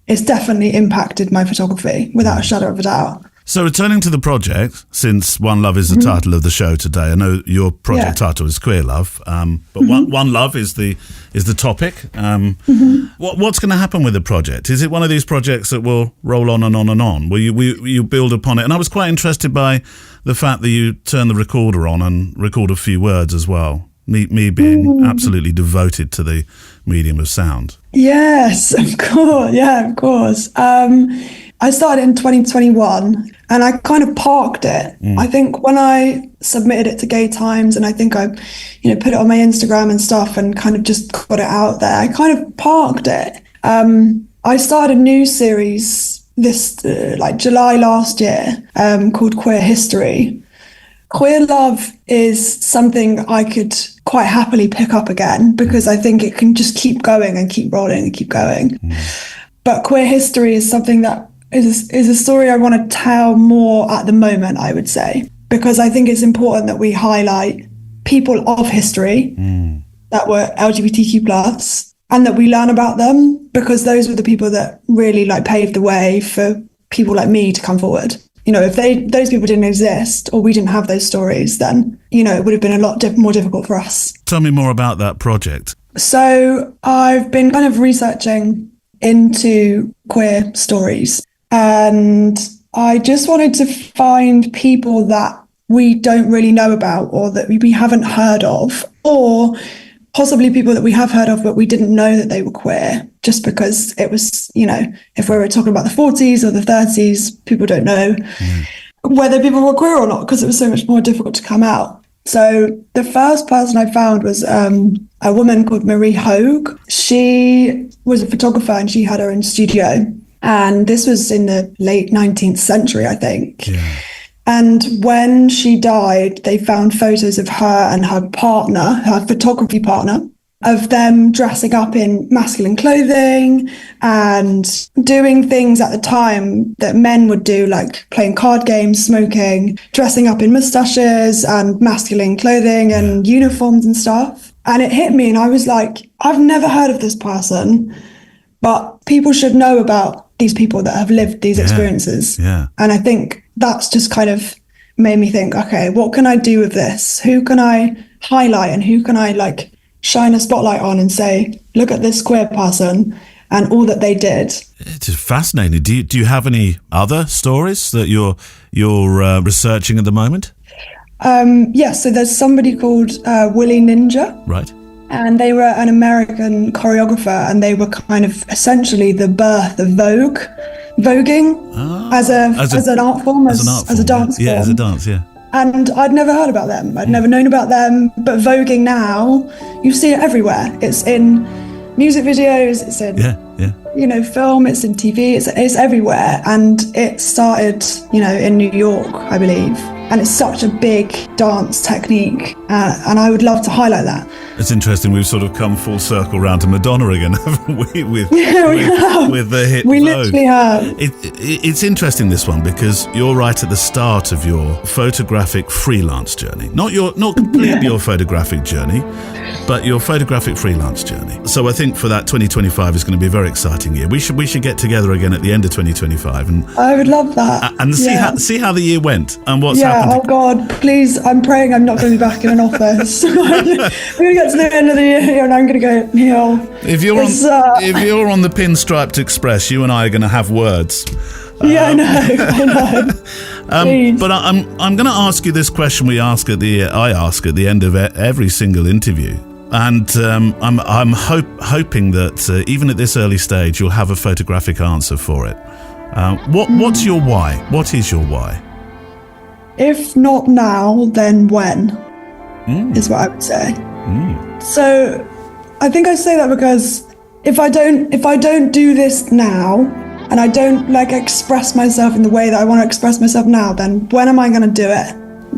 It's definitely impacted my photography without a shadow of a doubt. So returning to the project, since One Love is the title of the show today, I know your project title is Queer Love, but One Love is the topic. What's going to happen with the project? Is it one of these projects that will roll on and on and on? Will you build upon it? And I was quite interested by the fact that you turn the recorder on and record a few words as well. Me being absolutely devoted to the medium of sound. Yes, of course. Yeah, of course. I started in 2021, and I kind of parked it. I think when I submitted it to Gay Times, and I think I, put it on my Instagram and stuff, and kind of just got it out there, I kind of parked it. I started a new series this July last year, called Queer History. Queer Love is something I could quite happily pick up again, because I think it can just keep going and keep rolling and keep going. But Queer History is something that is a story I want to tell more at the moment, I would say, because I think it's important that we highlight people of history that were LGBTQ plus, and that we learn about them, because those were the people that really like paved the way for people like me to come forward. You know, if those people didn't exist, or we didn't have those stories, then, you know, it would have been a lot more difficult for us. Tell me more about that project. So I've been kind of researching into queer stories, and I just wanted to find people that we don't really know about, or that we haven't heard of, or possibly people that we have heard of but we didn't know that they were queer, just because it was, you know, if we were talking about the 40s or the 30s, people don't know whether people were queer or not, because it was so much more difficult to come out. So the first person I found was a woman called Marie Hogue. She was a photographer, and she had her own studio, and this was in the late 19th century, I think. And when she died, they found photos of her and her partner, her photography partner, of them dressing up in masculine clothing and doing things at the time that men would do, like playing card games, smoking, dressing up in mustaches and masculine clothing and uniforms and stuff. And it hit me, and I was like, I've never heard of this person, but people should know about these people that have lived these experiences. And I think that's just kind of made me think, okay, what can I do with this? Who can I highlight, and who can I like shine a spotlight on and say, look at this queer person and all that they did. It's fascinating. Do you have any other stories that you're researching at the moment? Yes, so there's somebody called Willie Ninja. Right. And they were an American choreographer, and they were kind of essentially the birth of voguing as an art form, as a dance form. Yeah, as a dance, yeah. And I'd never heard about them. I'd never known about them. But voguing now, you see it everywhere. It's in music videos, it's in you know, film, it's in TV, it's everywhere. And it started, you know, in New York, I believe. And it's such a big dance technique, and I would love to highlight that. It's interesting, we've sort of come full circle round to Madonna again, haven't we? With the hit We Vogue. literally have. It's interesting, this one, because you're right at the start of your photographic freelance journey. Not completely your photographic journey, but your photographic freelance journey. So I think for that, 2025 is going to be a very exciting year. We should get together again at the end of 2025 and I would love that. And see how the year went and what's happened. Oh God, please! I'm praying I'm not going to be back in an office. We're going to get to the end of the year, and I'm going to go, If you're on the Pinstriped Express, you and I are going to have words. I know. But I'm going to ask you this question I ask at the end of every single interview. And I'm hoping that even at this early stage, you'll have a photographic answer for it. What's your why? What is your why? If not now, then when? Is what I would say. So I think I say that because if I don't do this now, and I don't like express myself in the way that I want to express myself now, then when am I going to do it?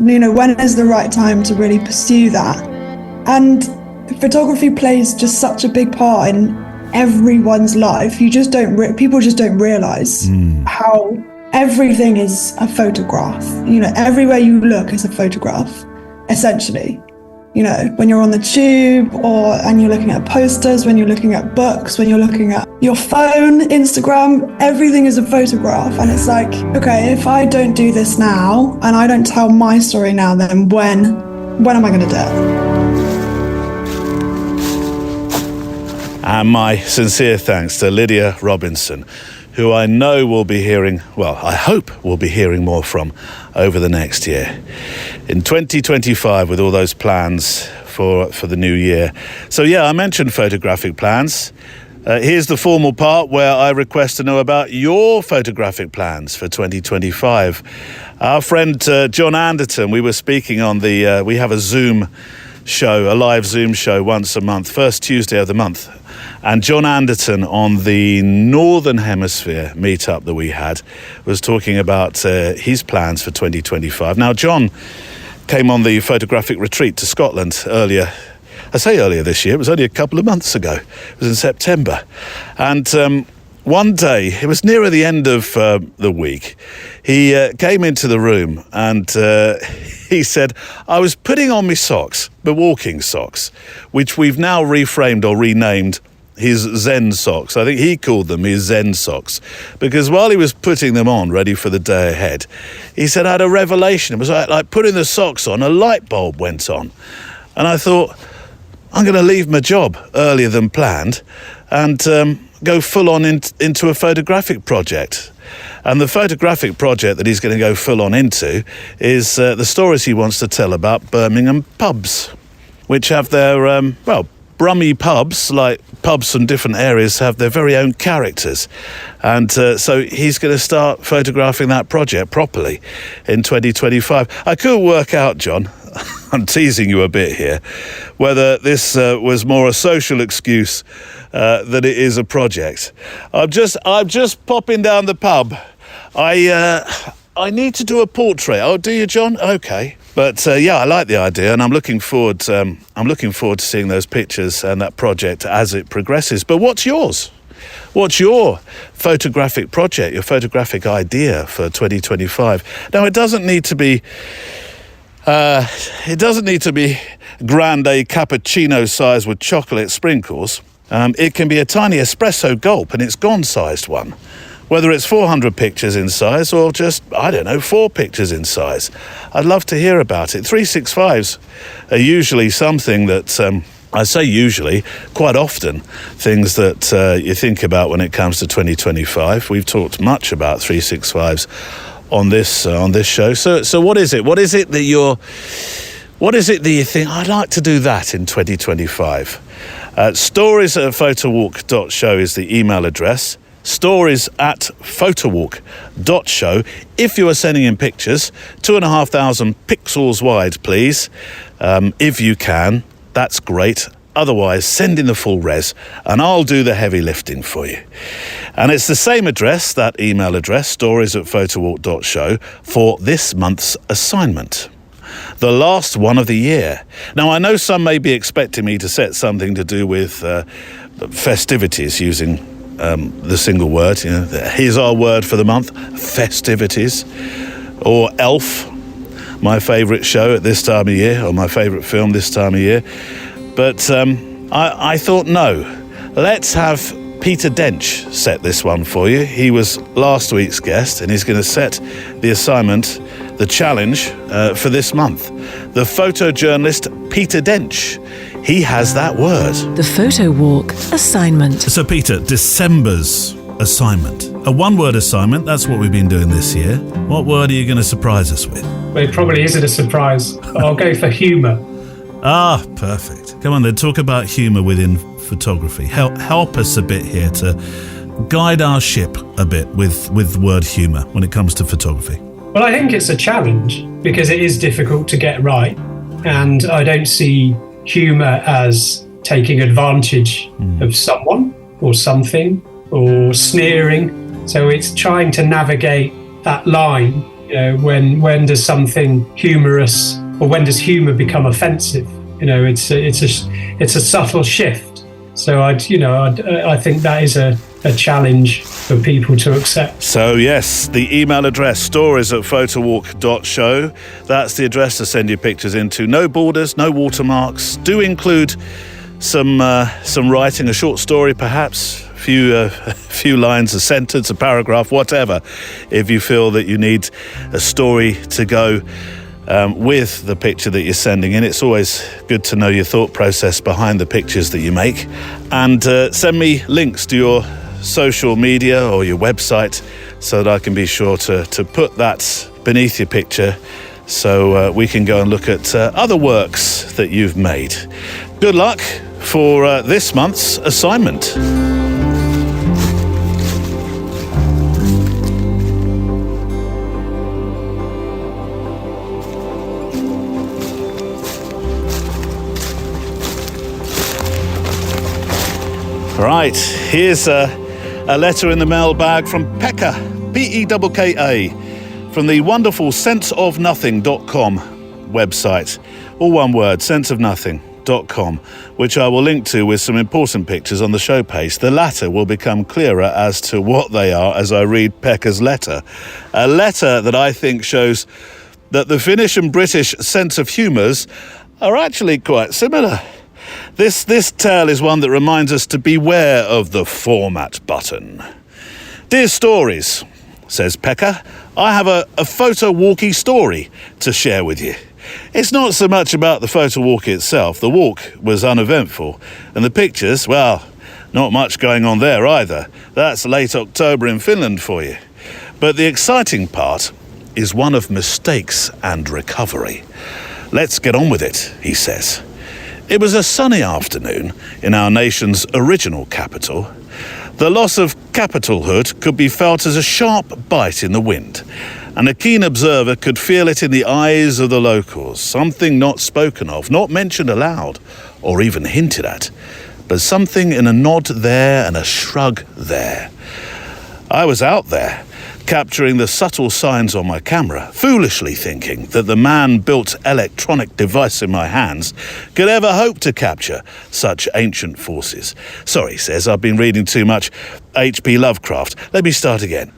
You know, when is the right time to really pursue that? And photography plays just such a big part in everyone's life. People just don't realize how everything is a photograph. You know, everywhere you look is a photograph, essentially. You know, when you're on the tube and you're looking at posters, when you're looking at books, when you're looking at your phone, Instagram, everything is a photograph. And it's like, okay, if I don't do this now and I don't tell my story now, then when am I going to do it? And my sincere thanks to Lydia Robinson, who I know will be hearing, well, I hope we'll be hearing more from over the next year. In 2025, with all those plans for the new year. So yeah, I mentioned photographic plans. Here's the formal part where I request to know about your photographic plans for 2025. Our friend John Anderton, we were speaking on we have a live Zoom show once a month, first Tuesday of the month. And John Anderton on the Northern Hemisphere meetup that we had was talking about his plans for 2025. Now, John came on the photographic retreat to Scotland earlier. I say earlier this year, it was only a couple of months ago. It was in September. And one day, it was nearer the end of the week, he came into the room and he said, I was putting on my socks, my walking socks, which we've now reframed or renamed his Zen socks. I think he called them his Zen socks, because while he was putting them on, ready for the day ahead, he said, I had a revelation. It was like putting the socks on, a light bulb went on. And I thought, I'm going to leave my job earlier than planned and go full on into a photographic project. And the photographic project that he's going to go full on into is the stories he wants to tell about Birmingham pubs, which have their, Brummy pubs, like pubs from different areas, have their very own characters. And so he's going to start photographing that project properly in 2025. I couldn't work out, John, I'm teasing you a bit here, whether this was more a social excuse than it is a project. I'm just popping down the pub. I need to do a portrait. Oh, do you, John? Okay. But yeah, I like the idea, and I'm looking forward to seeing those pictures and that project as it progresses. But what's yours? What's your photographic project, your photographic idea for 2025? Now, it doesn't need to be grande cappuccino size with chocolate sprinkles. It can be a tiny espresso gulp, and it's gone-sized one. Whether it's 400 pictures in size or just, 4 pictures in size. I'd love to hear about it. 365s are usually something that, I say usually, quite often, things that you think about when it comes to 2025. We've talked much about 365s on this show. So what is it? What is it that you think, I'd like to do that in 2025? stories@photowalk.show is the email address. stories@photowalk.show. If you are sending in pictures, 2,500 pixels wide, please. If you can, that's great. Otherwise, send in the full res and I'll do the heavy lifting for you. And it's the same address, that email address, stories@photowalk.show, for this month's assignment. The last one of the year. Now, I know some may be expecting me to set something to do with festivities, using the single word. Here's our word for the month: festivities. Or Elf, my favourite show at this time of year, or my favourite film this time of year. But I thought, no, let's have Peter Dench set this one for you. He was last week's guest, and he's going to set the assignment, the challenge for this month. The photojournalist Peter Dench. He has that word. The Photo Walk assignment. So, Peter, December's assignment. A one-word assignment, that's what we've been doing this year. What word are you going to surprise us with? Well, it probably isn't a surprise. I'll go for humour. Ah, perfect. Come on then, talk about humour within photography. Help us a bit here to guide our ship a bit with the word humour when it comes to photography. Well, I think it's a challenge because it is difficult to get right. And I don't see humour as taking advantage of someone or something or sneering. So it's trying to navigate that line. When does something humorous, or when does humour become offensive? It's a subtle shift. So I think that is a challenge for people to accept. So yes, the email address, stories@photowalk.show. That's the address to send your pictures into. No borders, no watermarks. Do include some writing, a short story perhaps, a few lines, a sentence, a paragraph, whatever, if you feel that you need a story to go with the picture that you're sending in. It's always good to know your thought process behind the pictures that you make. And send me links to your social media or your website so that I can be sure to put that beneath your picture so we can go and look at other works that you've made. Good luck for this month's assignment. Right, here's a letter in the mailbag from Pekka, P-E-K-K-A, from the wonderful senseofnothing.com website. All one word, sense of nothing. photojournalist.com, which I will link to with some important pictures on the show page. The latter will become clearer as to what they are as I read Pekka's letter. A letter that I think shows that the Finnish and British sense of humours are actually quite similar. This tale is one that reminds us to beware of the format button. Dear Stories, says Pekka, I have a photo walkie story to share with you. It's not so much about the photo walk itself. The walk was uneventful. And the pictures, well, not much going on there either. That's late October in Finland for you. But the exciting part is one of mistakes and recovery. Let's get on with it, he says. It was a sunny afternoon in our nation's original capital. The loss of capitalhood could be felt as a sharp bite in the wind, and a keen observer could feel it in the eyes of the locals, something not spoken of, not mentioned aloud, or even hinted at, but something in a nod there and a shrug there. I was out there, capturing the subtle signs on my camera, foolishly thinking that the man-built electronic device in my hands could ever hope to capture such ancient forces. Sorry, says, I've been reading too much H.P. Lovecraft. Let me start again.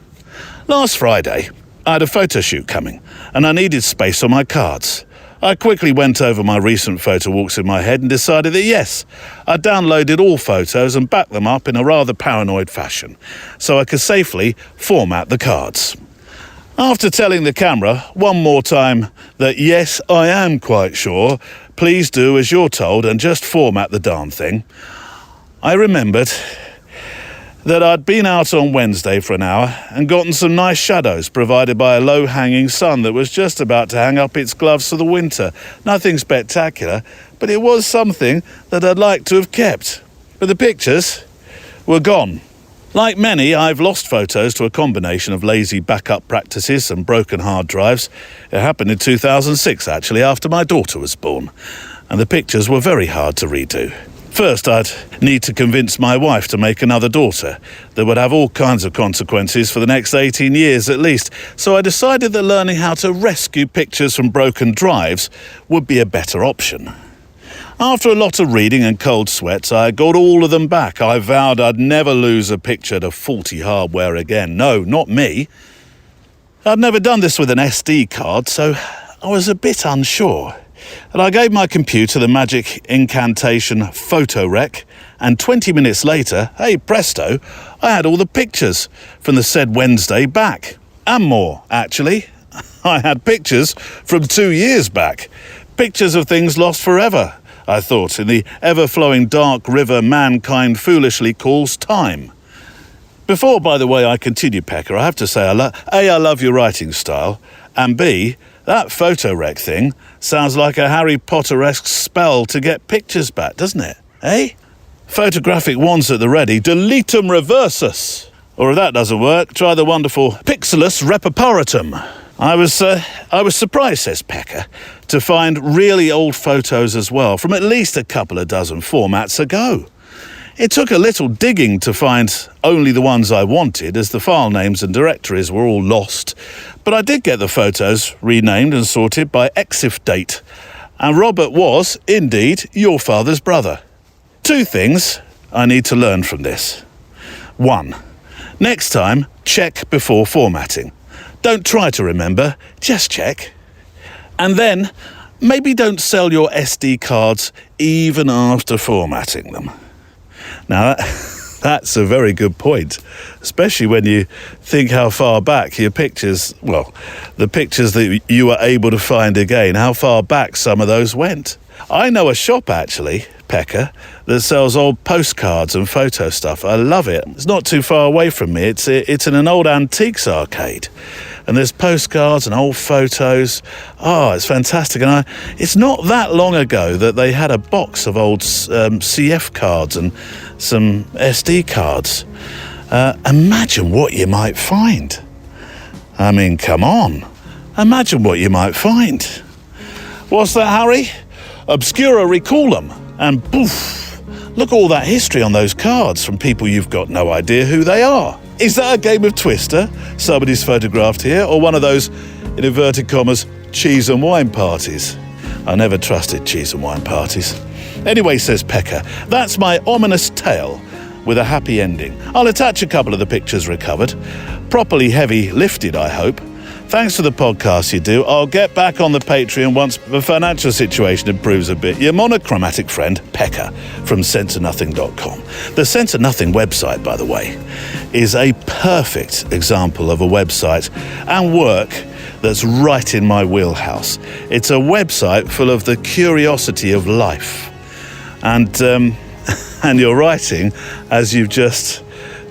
Last Friday, I had a photo shoot coming, and I needed space on my cards. I quickly went over my recent photo walks in my head and decided that yes, I downloaded all photos and backed them up in a rather paranoid fashion, so I could safely format the cards. After telling the camera one more time that yes, I am quite sure, please do as you're told and just format the darn thing, I remembered that I'd been out on Wednesday for an hour and gotten some nice shadows provided by a low-hanging sun that was just about to hang up its gloves for the winter. Nothing spectacular, but it was something that I'd like to have kept. But the pictures were gone. Like many, I've lost photos to a combination of lazy backup practices and broken hard drives. It happened in 2006, actually, after my daughter was born, and the pictures were very hard to redo. First, I'd need to convince my wife to make another daughter that would have all kinds of consequences for the next 18 years at least, so I decided that learning how to rescue pictures from broken drives would be a better option. After a lot of reading and cold sweats, I got all of them back. I vowed I'd never lose a picture to faulty hardware again. No, not me. I'd never done this with an SD card, so I was a bit unsure. And I gave my computer the magic incantation PhotoRec, and 20 minutes later, hey presto, I had all the pictures from the said Wednesday back. And more, actually. I had pictures from 2 years back. Pictures of things lost forever, I thought, in the ever-flowing dark river mankind foolishly calls time. Before, by the way, I continue, Pekka, I have to say, I love your writing style, and B, that PhotoRec thing sounds like a Harry Potter-esque spell to get pictures back, doesn't it? Eh? Photographic wands at the ready, deletum reversus. Or if that doesn't work, try the wonderful pixelus reparatum. I was surprised, says Pekka, to find really old photos as well, from at least a couple of dozen formats ago. It took a little digging to find only the ones I wanted, as the file names and directories were all lost. But I did get the photos renamed and sorted by EXIF date. And Robert was, indeed, your father's brother. 2 things I need to learn from this. 1. Next time, check before formatting. Don't try to remember, just check. And then, maybe don't sell your SD cards even after formatting them. Now, that's a very good point, especially when you think how far back your pictures, well, the pictures that you were able to find again, how far back some of those went. I know a shop, actually, Pekka, that sells old postcards and photo stuff. I love it. It's not too far away from me. It's in an old antiques arcade. And there's postcards and old photos. Oh, it's fantastic. And it's not that long ago that they had a box of old CF cards and some SD cards. Imagine what you might find. I mean, come on. Imagine what you might find. What's that, Harry? Obscura reculum. And poof, look all that history on those cards from people you've got no idea who they are. Is that a game of Twister somebody's photographed here, or one of those, in inverted commas, cheese and wine parties? I never trusted cheese and wine parties. Anyway, says Pekka, that's my ominous tale with a happy ending. I'll attach a couple of the pictures recovered. Properly heavy lifted, I hope. Thanks for the podcast you do. I'll get back on the Patreon once the financial situation improves a bit. Your monochromatic friend, Pekka, from senseonothing.com. The Sense of Nothing website, by the way, is a perfect example of a website and work that's right in my wheelhouse. It's a website full of the curiosity of life. And your writing, as you've just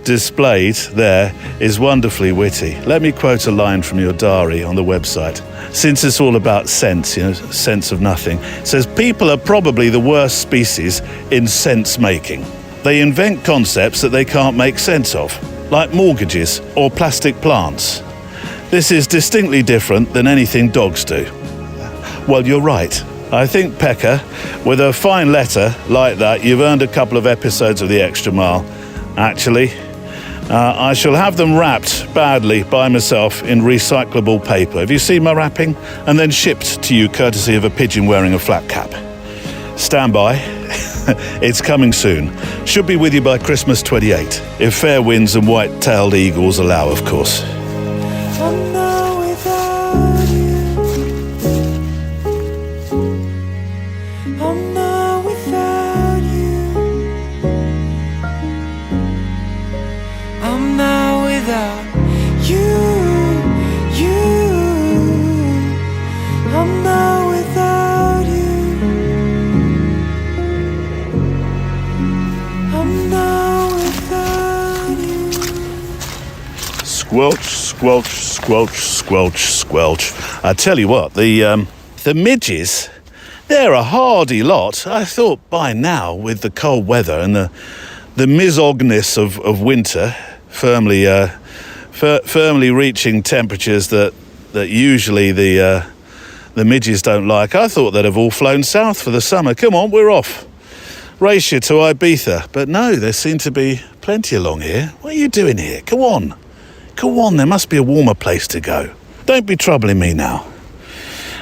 displayed there, is wonderfully witty. Let me quote a line from your diary on the website. Since it's all about sense, sense of nothing, it says, people are probably the worst species in sense making. They invent concepts that they can't make sense of, like mortgages or plastic plants. This is distinctly different than anything dogs do. Well, you're right. I think, Pekka, with a fine letter like that, you've earned a couple of episodes of The Extra Mile. Actually, I shall have them wrapped badly by myself in recyclable paper. Have you seen my wrapping? And then shipped to you courtesy of a pigeon wearing a flat cap. Stand by. It's coming soon. Should be with you by Christmas 28. If fair winds and white-tailed eagles allow, of course. Squelch, squelch, squelch, squelch, squelch. I tell you what, the midges, they're a hardy lot. I thought by now, with the cold weather and the misogness of winter, firmly reaching temperatures that usually the midges don't like, I thought they'd have all flown south for the summer. Come on, we're off. Race you to Ibiza. But no, there seem to be plenty along here. What are you doing here? Come on. Come on, there must be a warmer place to go. Don't be troubling me now.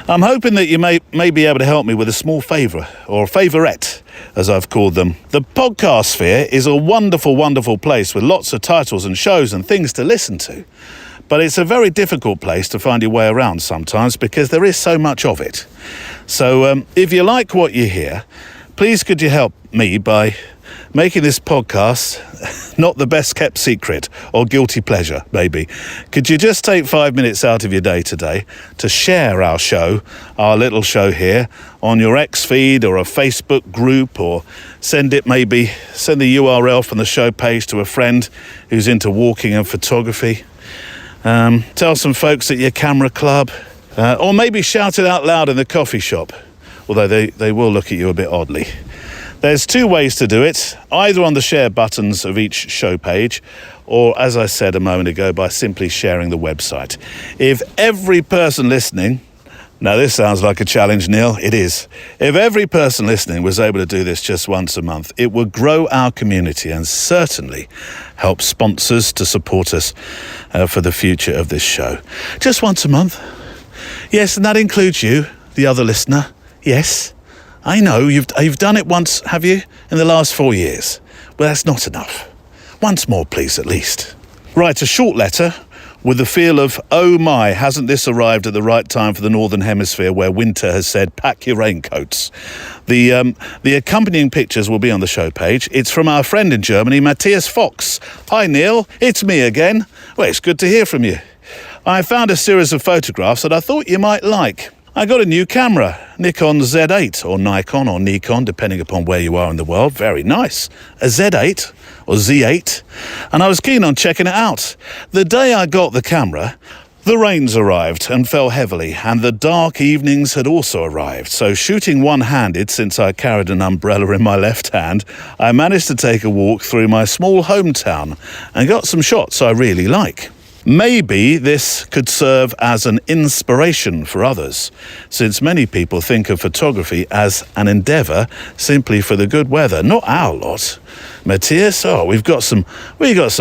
I'm hoping that you may be able to help me with a small favour, or favourette, as I've called them. The podcast sphere is a wonderful, wonderful place with lots of titles and shows and things to listen to. But it's a very difficult place to find your way around sometimes because there is so much of it. So if you like what you hear, please could you help me by making this podcast not the best kept secret or guilty pleasure, maybe. Could you just take 5 minutes out of your day today to share our show, our little show here, on your X feed or a Facebook group, or send the URL from the show page to a friend who's into walking and photography. Tell some folks at your camera club, or maybe shout it out loud in the coffee shop, although they will look at you a bit oddly. There's two ways to do it, either on the share buttons of each show page, or, as I said a moment ago, by simply sharing the website. If every person listening, now this sounds like a challenge, Neil, it is. If every person listening was able to do this just once a month, it would grow our community and certainly help sponsors to support us for the future of this show. Just once a month. Yes, and that includes you, the other listener. Yes. I know, you've done it once, have you, in the last 4 years? Well, that's not enough. Once more, please, at least. Write a short letter with the feel of, oh my, hasn't this arrived at the right time for the Northern Hemisphere where winter has said, pack your raincoats. The accompanying pictures will be on the show page. It's from our friend in Germany, Matthias Fox. Hi, Neil. It's me again. Well, it's good to hear from you. I found a series of photographs that I thought you might like. I got a new camera, Nikon Z8, or Nikon, or Nikon, depending upon where you are in the world. Very nice. A Z8, or Z8, and I was keen on checking it out. The day I got the camera, the rains arrived and fell heavily, and the dark evenings had also arrived. So shooting one-handed, since I carried an umbrella in my left hand, I managed to take a walk through my small hometown and got some shots I really like. Maybe this could serve as an inspiration for others, since many people think of photography as an endeavour simply for the good weather. Not our lot. Matthias, we've got some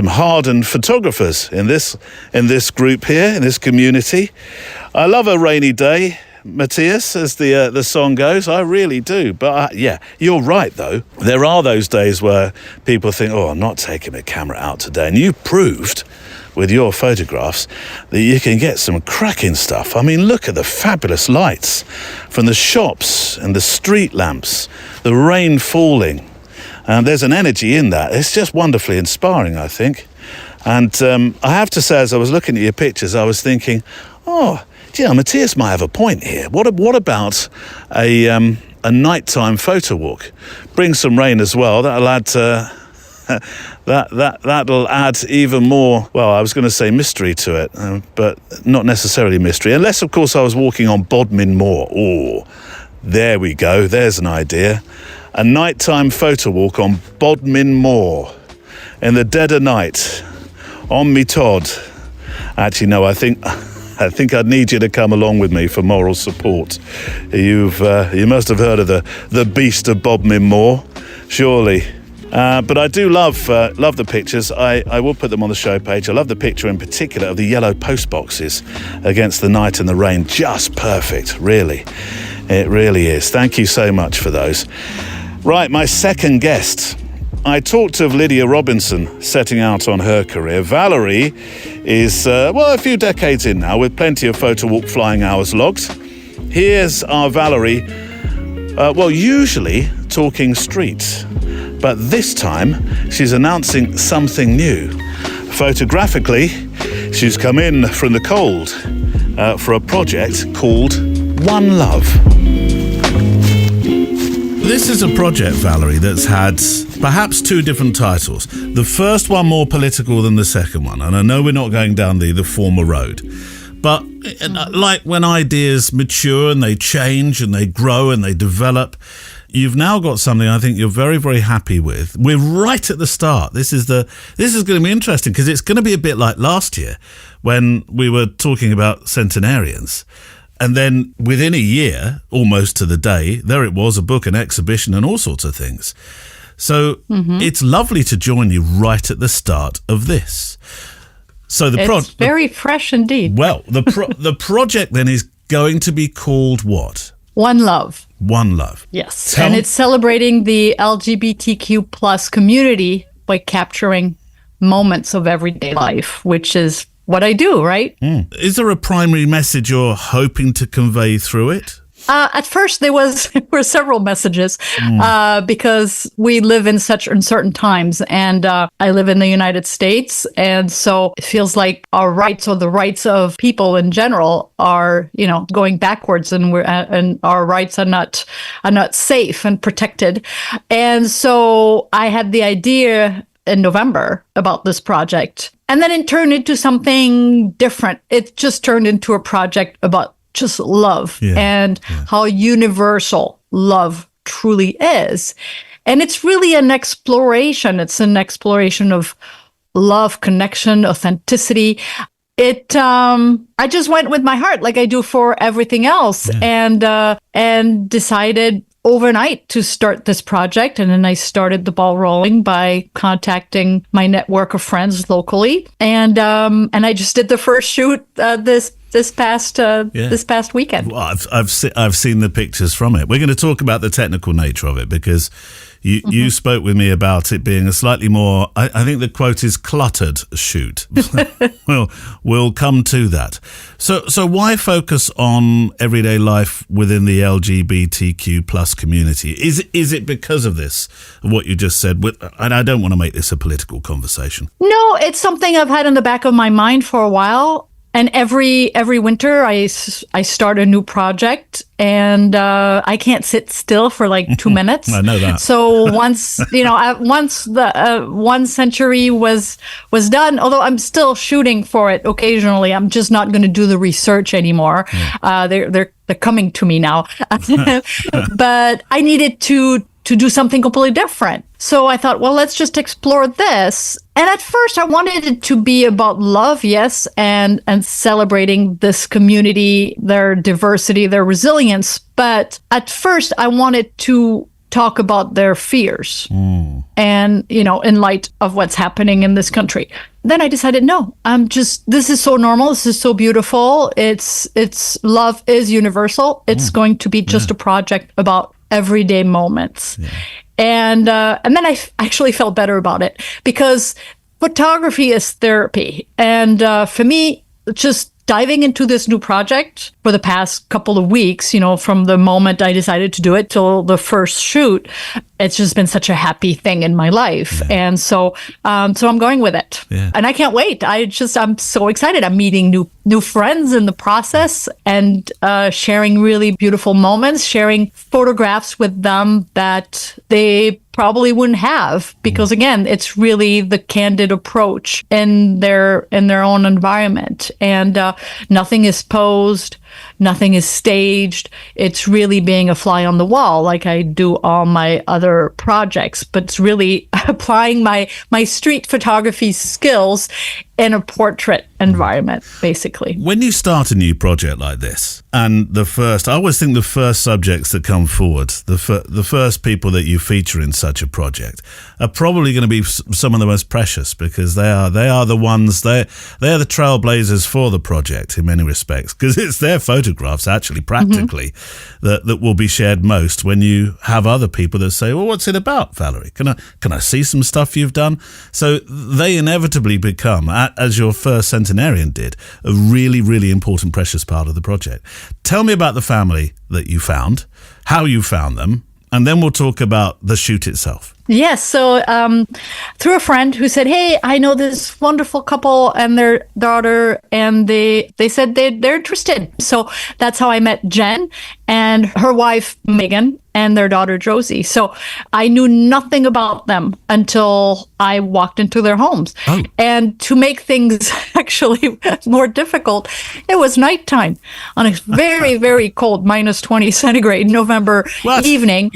hardened photographers in this group here, in this community. I love a rainy day, Matthias, as the song goes. I really do. But yeah, you're right, though. There are those days where people think, oh, I'm not taking my camera out today. And you proved with your photographs that you can get some cracking stuff. I mean, look at the fabulous lights from the shops and the street lamps, the rain falling. And there's an energy in that. It's just wonderfully inspiring, I think. And I have to say, as I was looking at your pictures, I was thinking, oh, Matthias might have a point here. What about a nighttime photo walk? Bring some rain as well. That'll add that'll add even more. Well, I was going to say mystery to it, but not necessarily mystery, unless, of course, I was walking on Bodmin Moor. Oh, there we go. There's an idea. A nighttime photo walk on Bodmin Moor in the dead of night on me Todd. Actually, no, I think I'd need you to come along with me for moral support. You must have heard of the beast of Bodmin Moor, surely. But I do love the pictures. I will put them on the show page. I love the picture in particular of the yellow post boxes against the night and the rain. Just perfect, really. It really is. Thank you so much for those. Right, my second guest. I talked of Lydia Robinson setting out on her career. Valérie is, a few decades in now, with plenty of photo walk flying hours logged. Here's our Valérie, usually talking street. But this time, she's announcing something new. Photographically, she's come in from the cold for a project called One Love. This is a project, Valérie, that's had perhaps two different titles. The first one more political than the second one, and I know we're not going down the former road. But like when ideas mature and they change and they grow and they develop, you've now got something I think you're very, very happy with. We're right at the start. This is going to be interesting because it's going to be a bit like last year when we were talking about centenarians. And then within a year, almost to the day, there it was, a book, an exhibition and all sorts of things. So It's lovely to join you right at the start of this. So it's very fresh indeed. Well, the project then is going to be called what? One Love. One Love. Yes. And it's celebrating the LGBTQ plus community by capturing moments of everyday life, which is what I do, right? Is there a primary message you're hoping to convey through it? At first, there were several messages because we live in such uncertain times, and I live in the United States, and so it feels like our rights or the rights of people in general are, going backwards, and our rights are not safe and protected. And so I had the idea in November about this project, and then it turned into something different. It just turned into a project about just love and how universal love truly is. And it's really an exploration. It's an exploration of love, connection, authenticity. I just went with my heart like I do for everything else, and decided overnight to start this project. And then I started the ball rolling by contacting my network of friends locally. And I just did the first shoot this past weekend. Well, I've seen the pictures from it. We're going to talk about the technical nature of it because you spoke with me about it being a slightly more, I think the quote is cluttered shoot. We'll come to that. So why focus on everyday life within the LGBTQ plus community? Is it because of this, what you just said? And I don't want to make this a political conversation. No, it's something I've had in the back of my mind for a while. And every winter, I start a new project, and I can't sit still for like 2 minutes. I know that. So once the 1 century was done, although I'm still shooting for it occasionally, I'm just not going to do the research anymore. They're coming to me now, but I needed to do something completely different. So I thought, well, let's just explore this. And at first I wanted it to be about love, yes, and celebrating this community, their diversity, their resilience. But at first I wanted to talk about their fears. and, in light of what's happening in this country. Then I decided, no, this is so normal. This is so beautiful. It's love is universal. It's going to be just a project about everyday moments. Yeah. And then I actually felt better about it, because photography is therapy. And for me, just diving into this new project for the past couple of weeks, from the moment I decided to do it till the first shoot, it's just been such a happy thing in my life. Yeah. And so I'm going with it. Yeah. And I can't wait. I'm so excited. I'm meeting new friends in the process, and sharing really beautiful moments, sharing photographs with them that they probably wouldn't have, because again, it's really the candid approach in their own environment, and nothing is posed, nothing is staged. It's really being a fly on the wall, like I do all my other projects, but it's really applying my street photography skills in a portrait environment, basically. When you start a new project like this, and I always think the first subjects that come forward, the first people that you feature in such a project, are probably going to be some of the most precious, because they are the ones, they are the trailblazers for the project in many respects, because it's their photographs, actually, practically, that will be shared most when you have other people that say, well, what's it about, Valérie? Can I see some stuff you've done? So they inevitably become, as your first centenarian did, a really, really important, precious part of the project. Tell me about the family that you found, how you found them, and then we'll talk about the shoot itself. Yes. So through a friend who said, hey, I know this wonderful couple and their daughter, and they said they're interested. So that's how I met Jen and her wife, Megan, and their daughter, Josie. So I knew nothing about them until I walked into their homes. Oh. And to make things actually more difficult, it was nighttime on a very, very cold -20 centigrade November evening.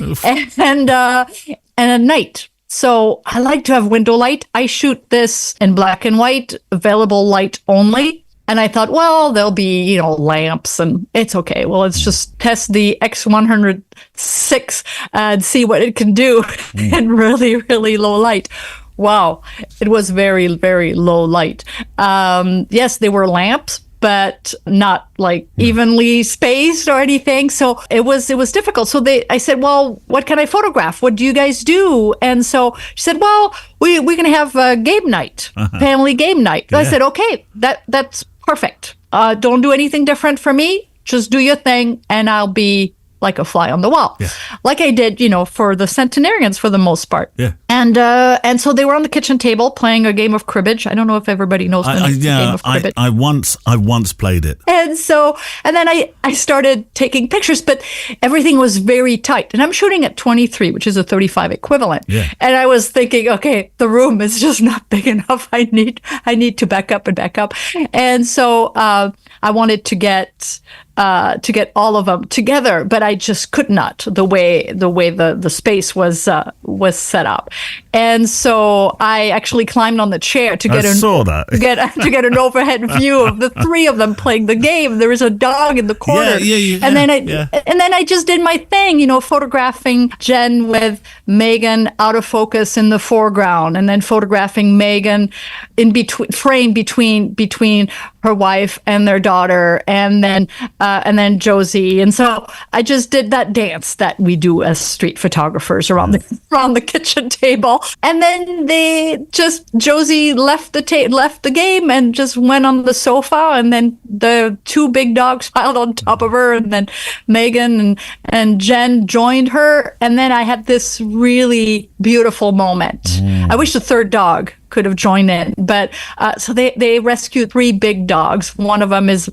And at night. So I like to have window light. I shoot this in black and white, available light only. And I thought, well, there'll be, lamps, and it's okay. Well, let's just test the X106 and see what it can do in really, really low light. Wow. It was very, very low light. Yes, they were lamps, but not like evenly spaced or anything. So it was difficult. So I said, well, what can I photograph? What do you guys do? And so she said, well, we're going to have a game night, family game night. Yeah. I said, okay, that's perfect. Don't do anything different for me. Just do your thing, and I'll be like a fly on the wall, like I did, for the centenarians for the most part. Yeah. And so they were on the kitchen table playing a game of cribbage. I don't know if everybody knows the game of cribbage. I once played it. And then I started taking pictures, but everything was very tight. And I'm shooting at 23, which is a 35 equivalent. Yeah. And I was thinking, okay, the room is just not big enough. I need to back up. And so I wanted to get all of them together, but I just could not, the way the space was set up. And so I actually climbed on the chair to get an overhead view of the three of them playing the game. There was a dog in the corner. And then I just did my thing, photographing Jen with Megan out of focus in the foreground, and then photographing Megan in between her wife and their daughter, and then Josie. And so I just did that dance that we do as street photographers around the kitchen table. And then Josie left the game and just went on the sofa, and then the two big dogs piled on top of her, and then Megan and Jen joined her. And then I had this really beautiful moment. I wish the third dog could have joined in, but so they rescued three big dogs. One of them is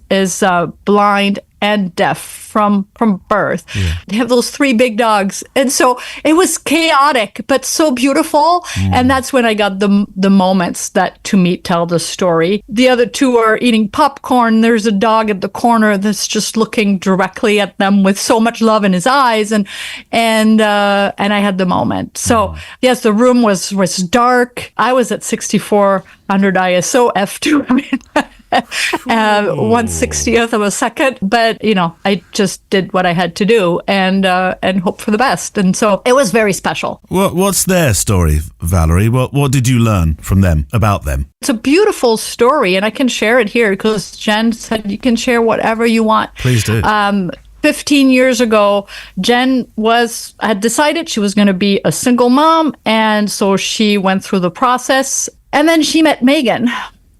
blind and deaf from birth. Yeah. They have those three big dogs. And so it was chaotic, but so beautiful. And that's when I got the moments that, to me, tell the story. The other two are eating popcorn. There's a dog at the corner that's just looking directly at them with so much love in his eyes. And I had the moment. So yes, the room was dark. I was at 6400 ISO f2. I mean, 1/60th of a second. But, you know, I just did what I had to do and hope for the best. And so it was very special. What's their story, Valérie? What did you learn from them, about them? It's a beautiful story, and I can share it here because Jen said you can share whatever you want. Please do. 15 years ago, Jen had decided she was going to be a single mom, and so she went through the process. And then she met Megan,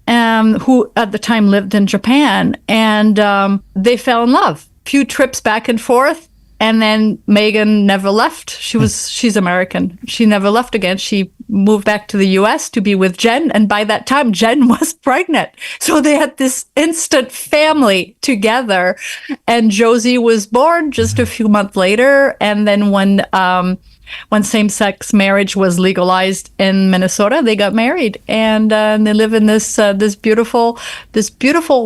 who at the time lived in Japan, and they fell in love. Few trips back and forth, and then Megan never left. She's American. She never left again. She moved back to the US to be with Jen, and by that time Jen was pregnant. So they had this instant family together, and Josie was born just a few months later. And then when same-sex marriage was legalized in Minnesota, they got married, and they live in this beautiful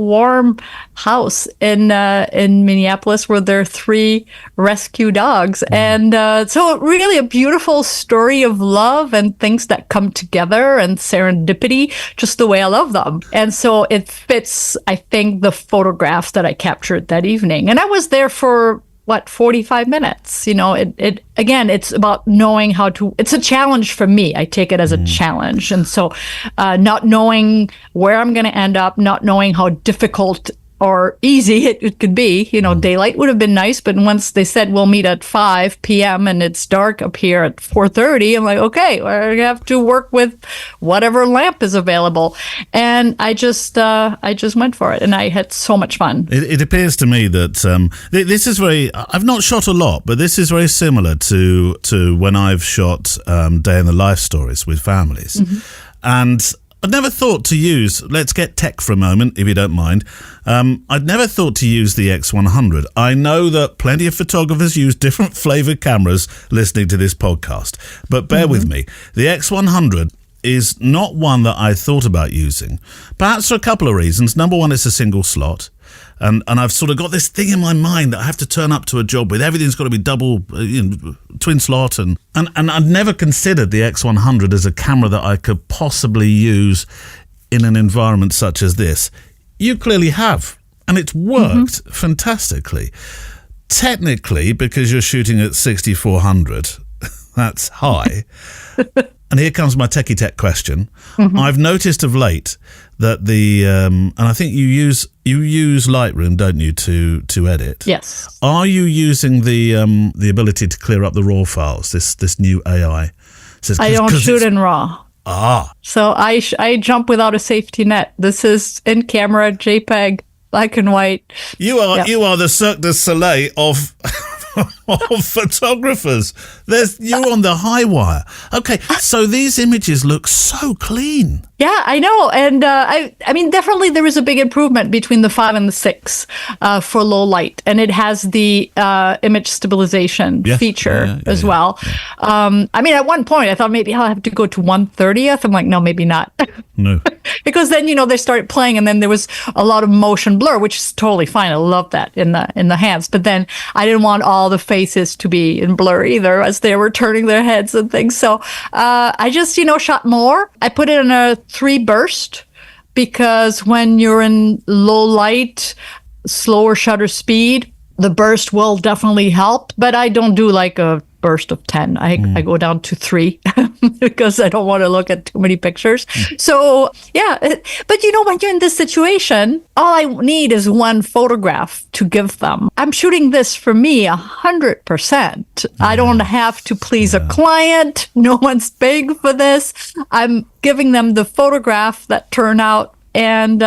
warm house in Minneapolis with their 3 rescue dogs. And so really a beautiful story of love and things that come together and serendipity, just the way I love them. And so it fits, I think, the photographs that I captured that evening. And I was there for 45 minutes. You know, it's about knowing how to, it's a challenge for me. I take it as a challenge. And so not knowing where I'm going to end up, not knowing how difficult or easy it could be. You know, daylight would have been nice, but once they said we'll meet at 5 p.m. and it's dark up here at 4:30, I'm like, okay, we're going to have to work with whatever lamp is available. And I just went for it, and I had so much fun. It appears to me that this is very, I've not shot a lot, but this is very similar to when I've shot day in the life stories with families. And I'd never thought to use, let's get tech for a moment, if you don't mind. I'd never thought to use the X100. I know that plenty of photographers use different flavoured cameras listening to this podcast, but bear with me. The X100 is not one that I thought about using, perhaps for a couple of reasons. Number one, it's a single slot. And I've sort of got this thing in my mind that I have to turn up to a job with. Everything's got to be double, twin slot. And I'd never considered the X100 as a camera that I could possibly use in an environment such as this. You clearly have. And it's worked fantastically. Technically, because you're shooting at 6400, that's high. And here comes my techie tech question. I've noticed of late that and I think you use Lightroom, don't you, to edit? Yes. Are you using the ability to clear up the raw files? This new AI. I don't shoot in RAW. So I jump without a safety net. This is in camera, JPEG, black and white. You are the Cirque du Soleil of photographers. You're on the high wire. Okay, so these images look so clean. Yeah, I know. And I mean, definitely there is a big improvement between the 5 and the 6 for low light. And it has the image stabilization feature as well. Yeah. I mean, at one point I thought maybe I'll have to go to 1/30th. I'm like, no, maybe not. No. Because then, they started playing, and then there was a lot of motion blur, which is totally fine. I love that in the hands. But then I didn't want all the faces to be in blur either as they were turning their heads and things. So I just, shot more. I put it in a 3 burst, because when you're in low light, slower shutter speed, the burst will definitely help. But I don't do like a burst of 10. I go down to 3 because I don't want to look at too many pictures. So yeah, but when you're in this situation, all I need is one photograph to give them. I'm shooting this for me 100%. I don't have to please a client. No one's paying for this. I'm giving them the photograph that turn out and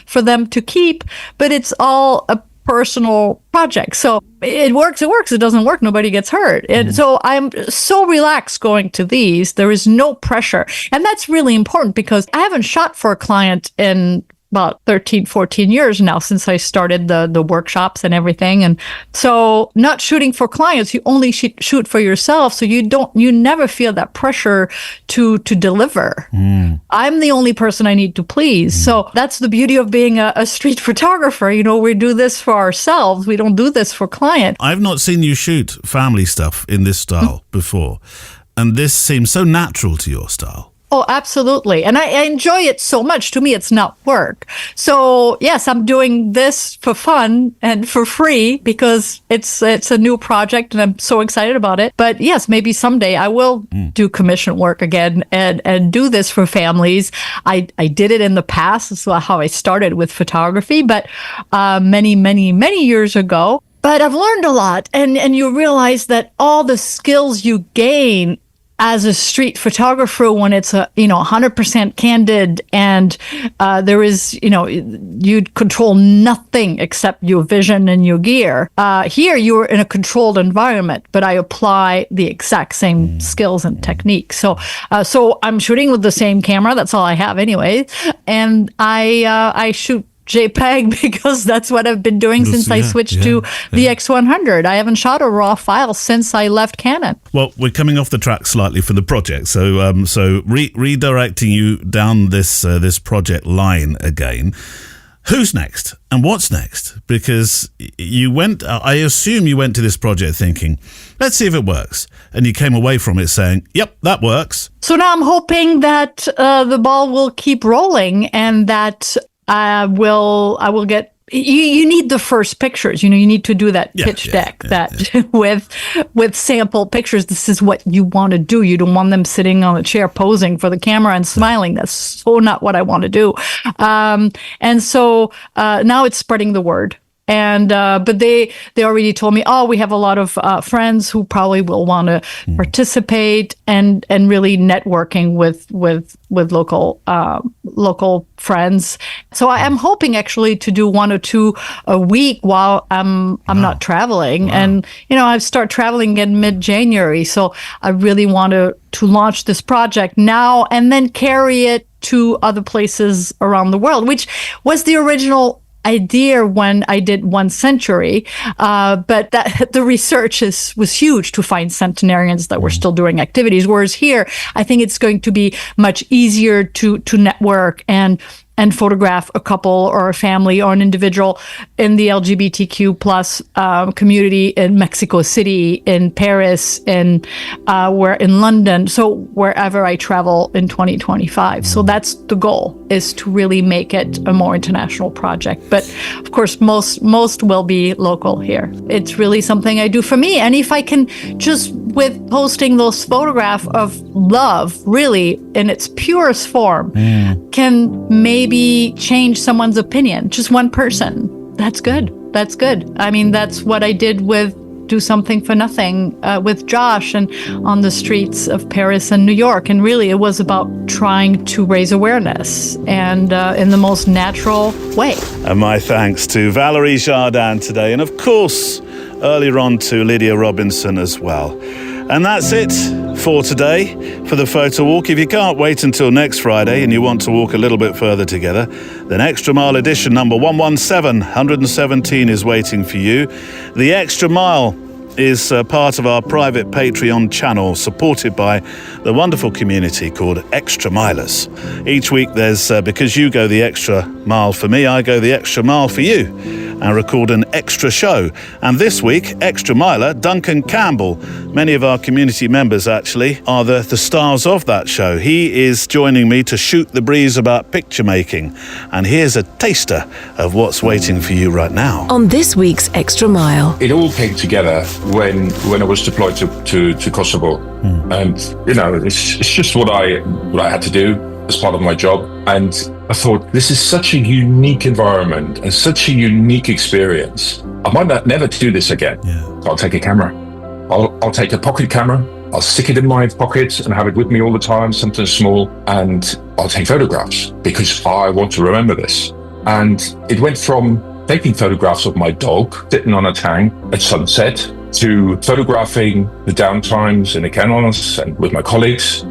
for them to keep, but it's all a personal project. So it works, it doesn't work, nobody gets hurt. And so I'm so relaxed going to these. There is no pressure. And that's really important, because I haven't shot for a client in about 13, 14 years now, since I started the workshops and everything. And so not shooting for clients, you only shoot for yourself. So you never feel that pressure to deliver. I'm the only person I need to please. So that's the beauty of being a street photographer. We do this for ourselves. We don't do this for clients. I've not seen you shoot family stuff in this style before. And this seems so natural to your style. Oh, absolutely. And I enjoy it so much. To me, it's not work. So yes, I'm doing this for fun and for free because it's a new project and I'm so excited about it. But yes, maybe someday I will do commission work again and do this for families. I did it in the past. That's how I started with photography, but many years ago. But I've learned a lot, and you realize that all the skills you gain as a street photographer when it's 100% candid and there is, you control nothing except your vision and your gear. Here you're in a controlled environment, but I apply the exact same skills and techniques. So I'm shooting with the same camera. That's all I have anyway. And I shoot JPEG because that's what I've been doing since I switched to the X100. I haven't shot a RAW file since I left Canon. Well, we're coming off the track slightly for the project, so redirecting you down this project line again. Who's next and what's next? Because I assume you went to this project thinking, let's see if it works. And you came away from it saying, yep, that works. So now I'm hoping that the ball will keep rolling and that I will get. You need the first pictures. You need to do that pitch deck with sample pictures. This is what you want to do. You don't want them sitting on a chair posing for the camera and smiling. That's so not what I want to do. And so now it's spreading the word. And but they already told me, we have a lot of friends who probably will want to participate and really networking with local friends. So I am hoping actually to do 1 or 2 a week while I'm not traveling. And I start traveling in mid-January. So I really want to launch this project now and then carry it to other places around the world, which was the original idea when I did 1 century, but that the research was huge to find centenarians that were still doing activities. Whereas here, I think it's going to be much easier to network and photograph a couple or a family or an individual in the LGBTQ plus community in Mexico City, in Paris, in London, so wherever I travel in 2025. So that's the goal, is to really make it a more international project. But of course, most will be local here. It's really something I do for me. And if I can just with posting those photographs of love, really in its purest form, can maybe change someone's opinion, just one person. That's good. I mean, that's what I did with Do Something for Nothing with Josh and on the streets of Paris and New York. And really, it was about trying to raise awareness and in the most natural way. And my thanks to Valérie Jardin today. And of course, earlier on to Lydia Robinson as well. And that's it for today for the photo walk. If you can't wait until next Friday and you want to walk a little bit further together, then Extra Mile edition number 117 is waiting for you. The Extra Mile is part of our private Patreon channel, supported by the wonderful community called Extra Milers. Each week there's, because you go the extra mile for me, I go the extra mile for you, and record an extra show. And this week, Extra Miler, Duncan Campbell, many of our community members actually, are the stars of that show. He is joining me to shoot the breeze about picture making. And here's a taster of what's waiting for you right now. On this week's Extra Mile. It all came together when I was deployed to Kosovo. And, it's just what I had to do as part of my job. And I thought, this is such a unique environment and such a unique experience. I might not never do this again. So I'll take a camera. I'll take a pocket camera. I'll stick it in my pocket and have it with me all the time, something small. And I'll take photographs because I want to remember this. And it went from taking photographs of my dog sitting on a tang at sunset to photographing the downtimes in the canyons and with my colleagues,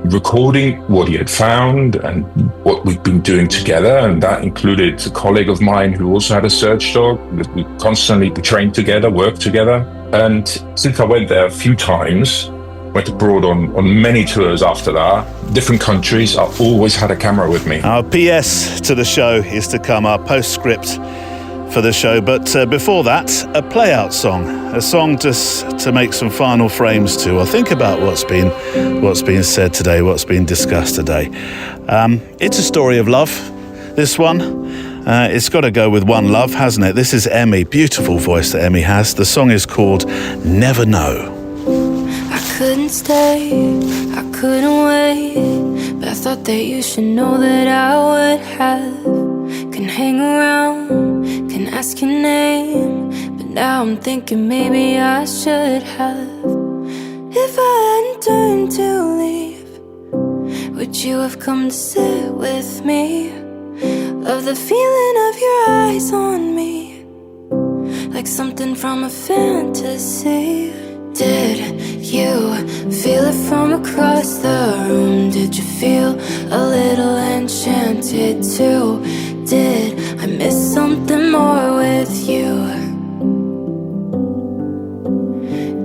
recording what he had found and what we've been doing together. And that included a colleague of mine who also had a search dog that we constantly trained together, worked together. And since I went there a few times, went abroad on many tours after that, different countries, I always had a camera with me. Our PS to the show is to come, our postscript for the show. But before that, a play-out song. A song just to make some final frames to, or think about what's been said today, what's been discussed today. It's a story of love, this one. It's got to go with one love, hasn't it? This is Emmy. Beautiful voice that Emmy has. The song is called Never Know. I couldn't stay, I couldn't wait, but I thought that you should know that I would have. Can hang around, can ask your name, but now I'm thinking maybe I should have. If I hadn't turned to leave, would you have come to sit with me? Love the feeling of your eyes on me, like something from a fantasy. Did you feel it from across the room? Did you feel a little enchanted too? Did I miss something more with you?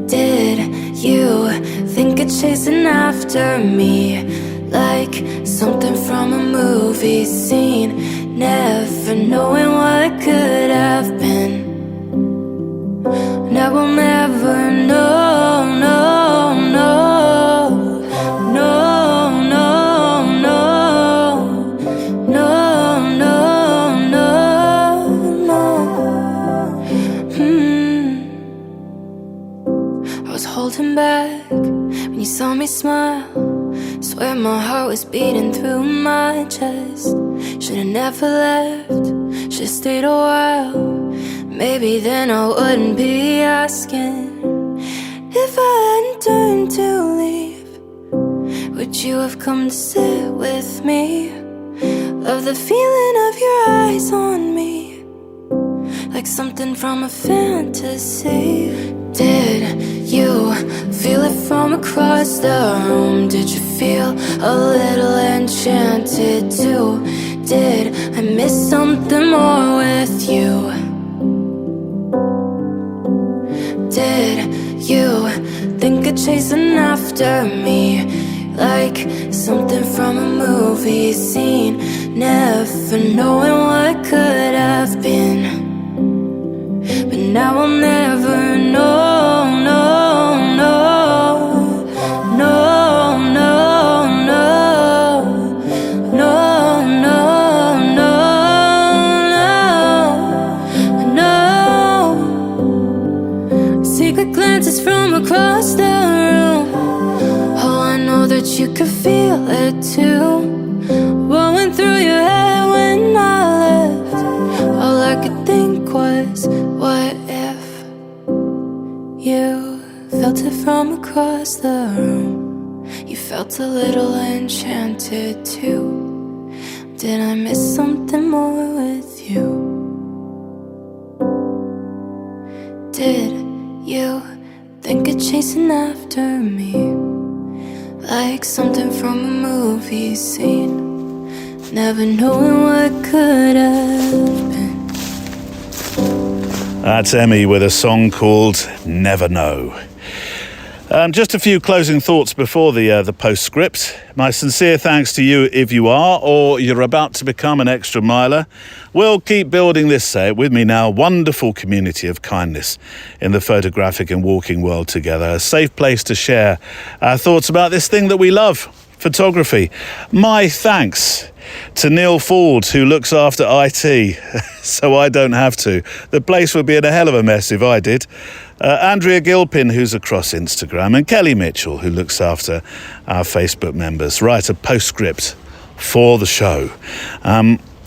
Did you think of chasing after me, like something from a movie scene, never knowing what could have been? Now we'll never know, no, no, no, no, no, no, no, no, no. I was holding back when you saw me smile. Swear my heart was beating through my chest. Should've never left, should've stayed a while. Maybe then I wouldn't be asking. If I hadn't turned to leave, would you have come to sit with me? Love the feeling of your eyes on me, like something from a fantasy. Did you feel it from across the room? Did you feel a little enchanted too? Did I miss something more with you? Did you think of chasing after me, like something from a movie scene, never knowing what could have been? But now I'll never know, no, no, no, no, no, no, no, no, no. Secret glances from across the room. Oh, I know that you could feel it too. What went through your head when I left? All I could think was, what if you felt it from across the room? You felt a little enchanted too. Did I miss something more with you? Did you think of chasing after me, like something from a movie scene, never knowing what could have been? That's Emmy with a song called Never Know. Just a few closing thoughts before the postscript. My sincere thanks to you if you are or you're about to become an extra miler. We'll keep building this, say it with me now, wonderful community of kindness in the photographic and walking world together. A safe place to share our thoughts about this thing that we love, photography. My thanks to Neil Ford, who looks after IT, so I don't have to. The place would be in a hell of a mess if I did. Andrea Gilpin, who's across Instagram, and Kelly Mitchell, who looks after our Facebook members. Right, a postscript for the show.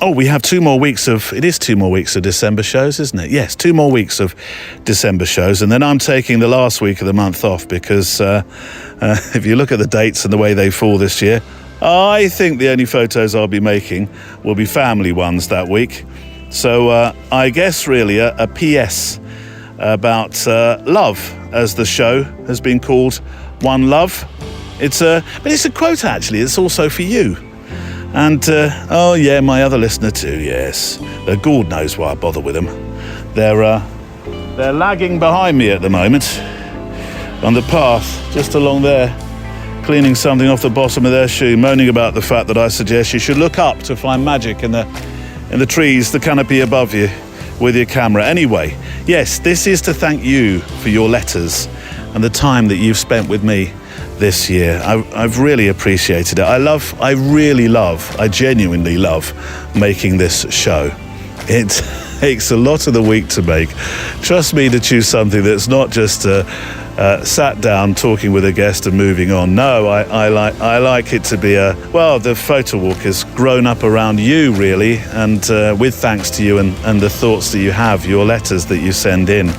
We have 2 more weeks of... It is 2 more weeks of December shows, isn't it? Yes, 2 more weeks of December shows, and then I'm taking the last week of the month off because if you look at the dates and the way they fall this year, I think the only photos I'll be making will be family ones that week. So I guess really a PS about love, as the show has been called, One Love. But it's a quote actually. It's also for you. And my other listener too. Yes, Gould knows why I bother with them. They're lagging behind me at the moment on the path just along there, cleaning something off the bottom of their shoe, moaning about the fact that I suggest you should look up to find magic in the trees, the canopy above you. with your camera. Anyway, yes, this is to thank you for your letters and the time that you've spent with me this year. I've really appreciated it. I genuinely love making this show. It takes a lot of the week to make. Trust me to choose something that's not just sat down talking with a guest and moving on. No, I like it to be the photo walk has grown up around you, really, and with thanks to you and the thoughts that you have, your letters that you send in,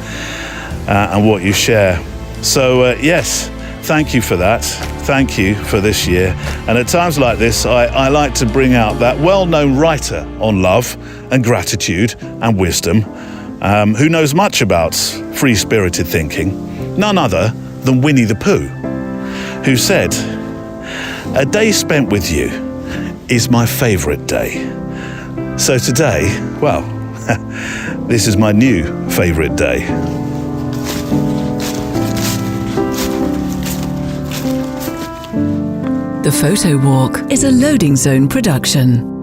and what you share. So yes, thank you for that. Thank you for this year. And at times like this, I like to bring out that well-known writer on love and gratitude and wisdom, who knows much about free-spirited thinking, none other than Winnie the Pooh, who said, "A day spent with you is my favourite day." So today, well, this is my new favourite day. The Photo Walk is a Loading Zone production.